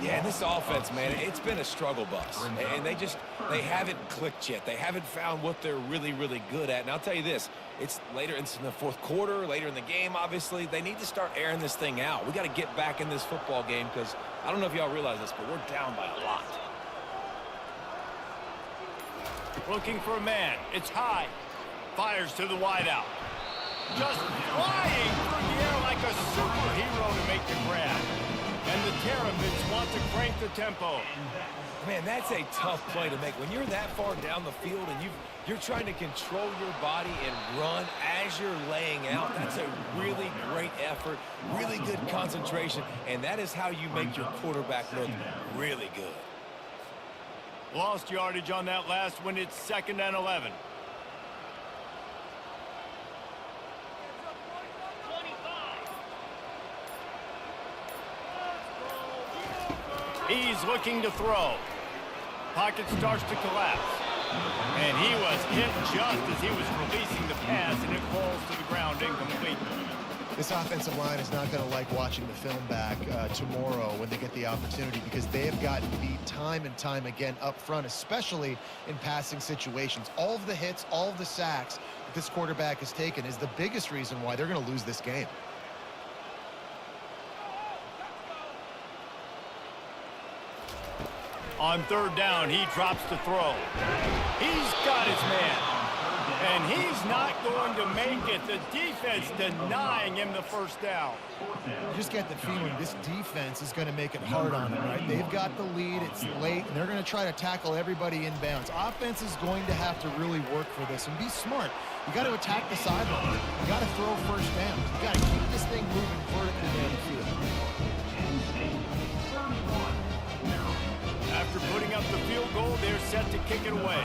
Yeah, and this offense, man, it's been a struggle bus. And they haven't clicked yet. They haven't found what they're really, really good at. And I'll tell you this, it's later in the fourth quarter, later in the game, obviously. They need to start airing this thing out. We got to get back in this football game because I don't know if y'all realize this, but we're down by a lot. Looking for a man. It's high. Fires to the wideout. Just flying through the air like a superhero to make the grab. And the Terrapins want to crank the tempo. Man, that's a tough play to make. When you're that far down the field and you're trying to control your body and run as you're laying out, that's a really great effort, really good concentration, and that is how you make your quarterback look really good. Lost yardage on that last one. It's 2nd and 11. He's looking to throw. Pocket starts to collapse. And he was hit just as he was releasing the pass, and it falls to the ground incomplete. This offensive line is not going to like watching the film back tomorrow when they get the opportunity because they have gotten beat time and time again up front, especially in passing situations. All of the hits, all of the sacks that this quarterback has taken is the biggest reason why they're going to lose this game. On 3rd down, he drops to throw. He's got his man. And he's not going to make it. The defense denying him the first down. You just get the feeling this defense is going to make it hard on them, right? They've got the lead. It's late, and they're going to try to tackle everybody inbounds. Offense is going to have to really work for this and be smart. You got to attack the sideline. You got to throw first down. You got to keep this thing moving vertically down the field. After putting up the field goal, they're set to kick it away.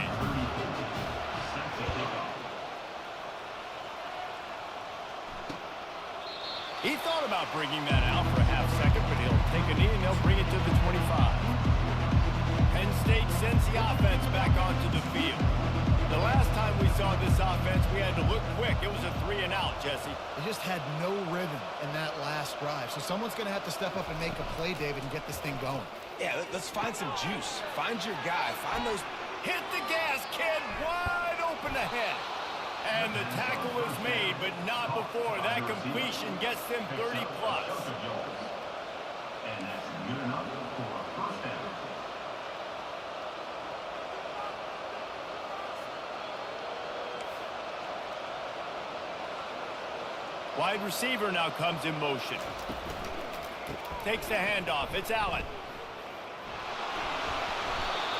He thought about bringing that out for a half second, but he'll take a knee and they'll bring it to the 25. Penn State sends the offense back onto the field. The last time we saw this offense, we had to look quick. It was a 3-and-out, Jesse. They just had no rhythm in that last drive. So someone's going to have to step up and make a play, David, and get this thing going. Yeah, let's find some juice. Find your guy. Find those. Hit the gas, kid. Wide open ahead. And the tackle is made, but not before. That completion gets them 30+. And that's good enough for a first down. Wide receiver now comes in motion. Takes the handoff. It's Allen.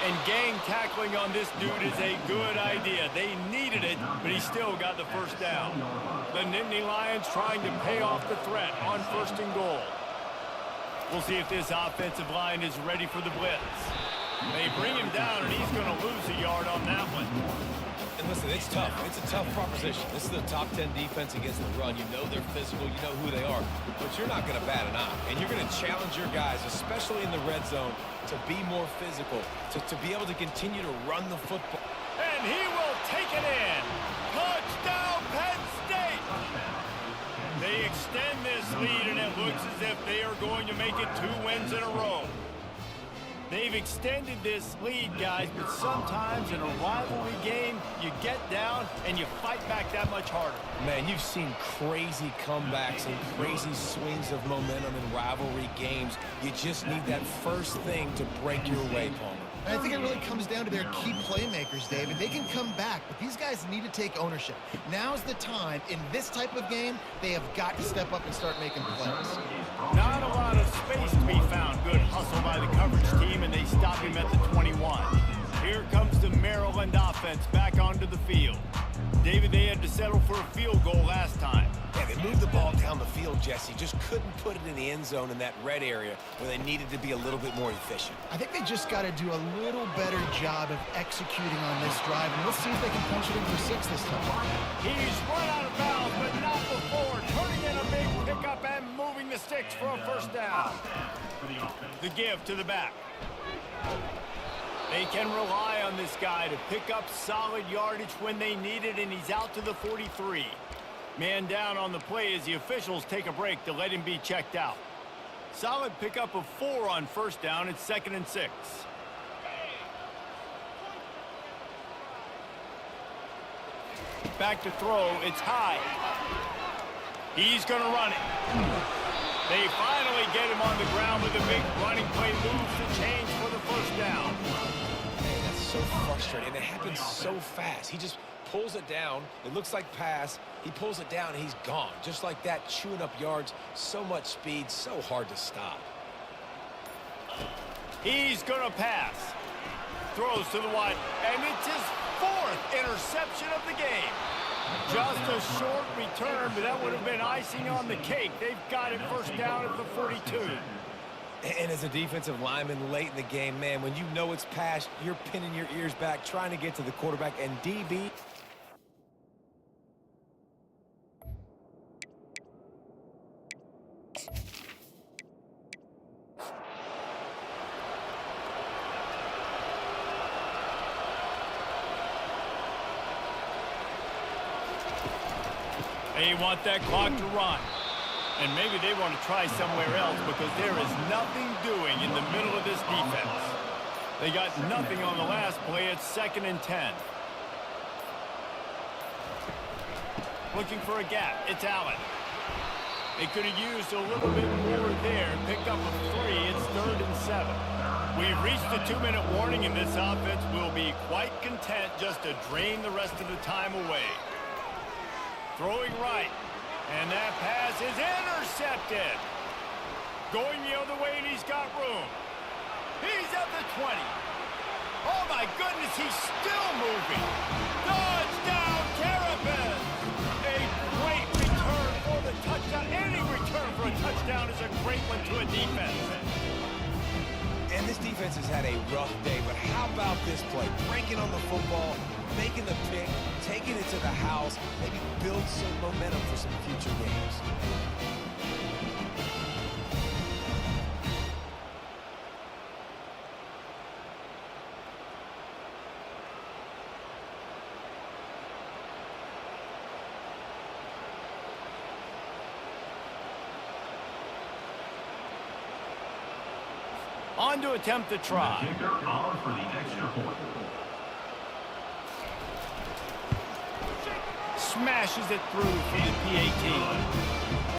And gang tackling on this dude is a good idea. They needed it, but he still got the first down. The Nittany Lions trying to pay off the threat on 1st and goal. We'll see if this offensive line is ready for the blitz. They bring him down, and he's going to lose a yard on that one. And listen, it's tough. It's a tough proposition. This is a top 10 defense against the run. You know they're physical. You know who they are. But you're not going to bat an eye. And you're going to challenge your guys, especially in the red zone, to be more physical, to be able to continue to run the football. And he will take it in. Touchdown, Penn State! They extend this lead, and it looks as if they are going to make it 2 wins in a row. They've extended this lead, guys, but sometimes in a rivalry game, you get down and you fight back that much harder. Man, you've seen crazy comebacks and crazy swings of momentum in rivalry games. You just need that first thing to break your way, Palmer. And I think it really comes down to their key playmakers, David. They can come back, but these guys need to take ownership. Now's the time. In this type of game, they have got to step up and start making plays. Not a lot of space to be found. Good hustle by the coverage team, and they stop him at the 21. Here comes the Maryland offense back onto the field. David, they had to settle for a field goal last time. Yeah, they moved the ball down the field, Jesse. Just couldn't put it in the end zone in that red area where they needed to be a little bit more efficient. I think they just got to do a little better job of executing on this drive, and we'll see if they can punch it in for 6 this time. He's run out of bounds, but not before. Turning in a big pickup and moving the sticks for a first down. The give to the back. They can rely on this guy to pick up solid yardage when they need it, and he's out to the 43. Man down on the play as the officials take a break to let him be checked out. Solid pickup of 4 on first down. It's 2nd and 6. Back to throw. It's high. He's going to run it. They finally get him on the ground with a big running play. Moves the chains for the first down. Man, that's so frustrating. It happens so fast. He just pulls it down. It looks like pass. He pulls it down, and he's gone. Just like that, chewing up yards. So much speed, so hard to stop. He's going to pass. Throws to the wide, and it's his 4th interception of the game. Just a short return, but that would have been icing on the cake. They've got it first down at the 42. And as a defensive lineman late in the game, man, when you know it's past, you're pinning your ears back, trying to get to the quarterback, and DB. They want that clock to run. And maybe they want to try somewhere else because there is nothing doing in the middle of this defense. They got nothing on the last play. It's 2nd and 10. Looking for a gap. It's Allen. They could have used a little bit more there and picked up a 3. It's 3rd and 7. We've reached the 2-minute warning, and this offense will be quite content just to drain the rest of the time away. Throwing right, and that pass is intercepted. Going the other way, and he's got room. He's at the 20. Oh, my goodness, he's still moving. Touchdown, Terrapins! A great return for the touchdown. Any return for a touchdown is a great one to a defense. And this defense has had a rough day, but how about this play? Breaking on the football, making the pick, taking it to the house, maybe build some momentum for some future games. On to attempt the try. Kicker on for the extra point. Smashes it through for the PAT.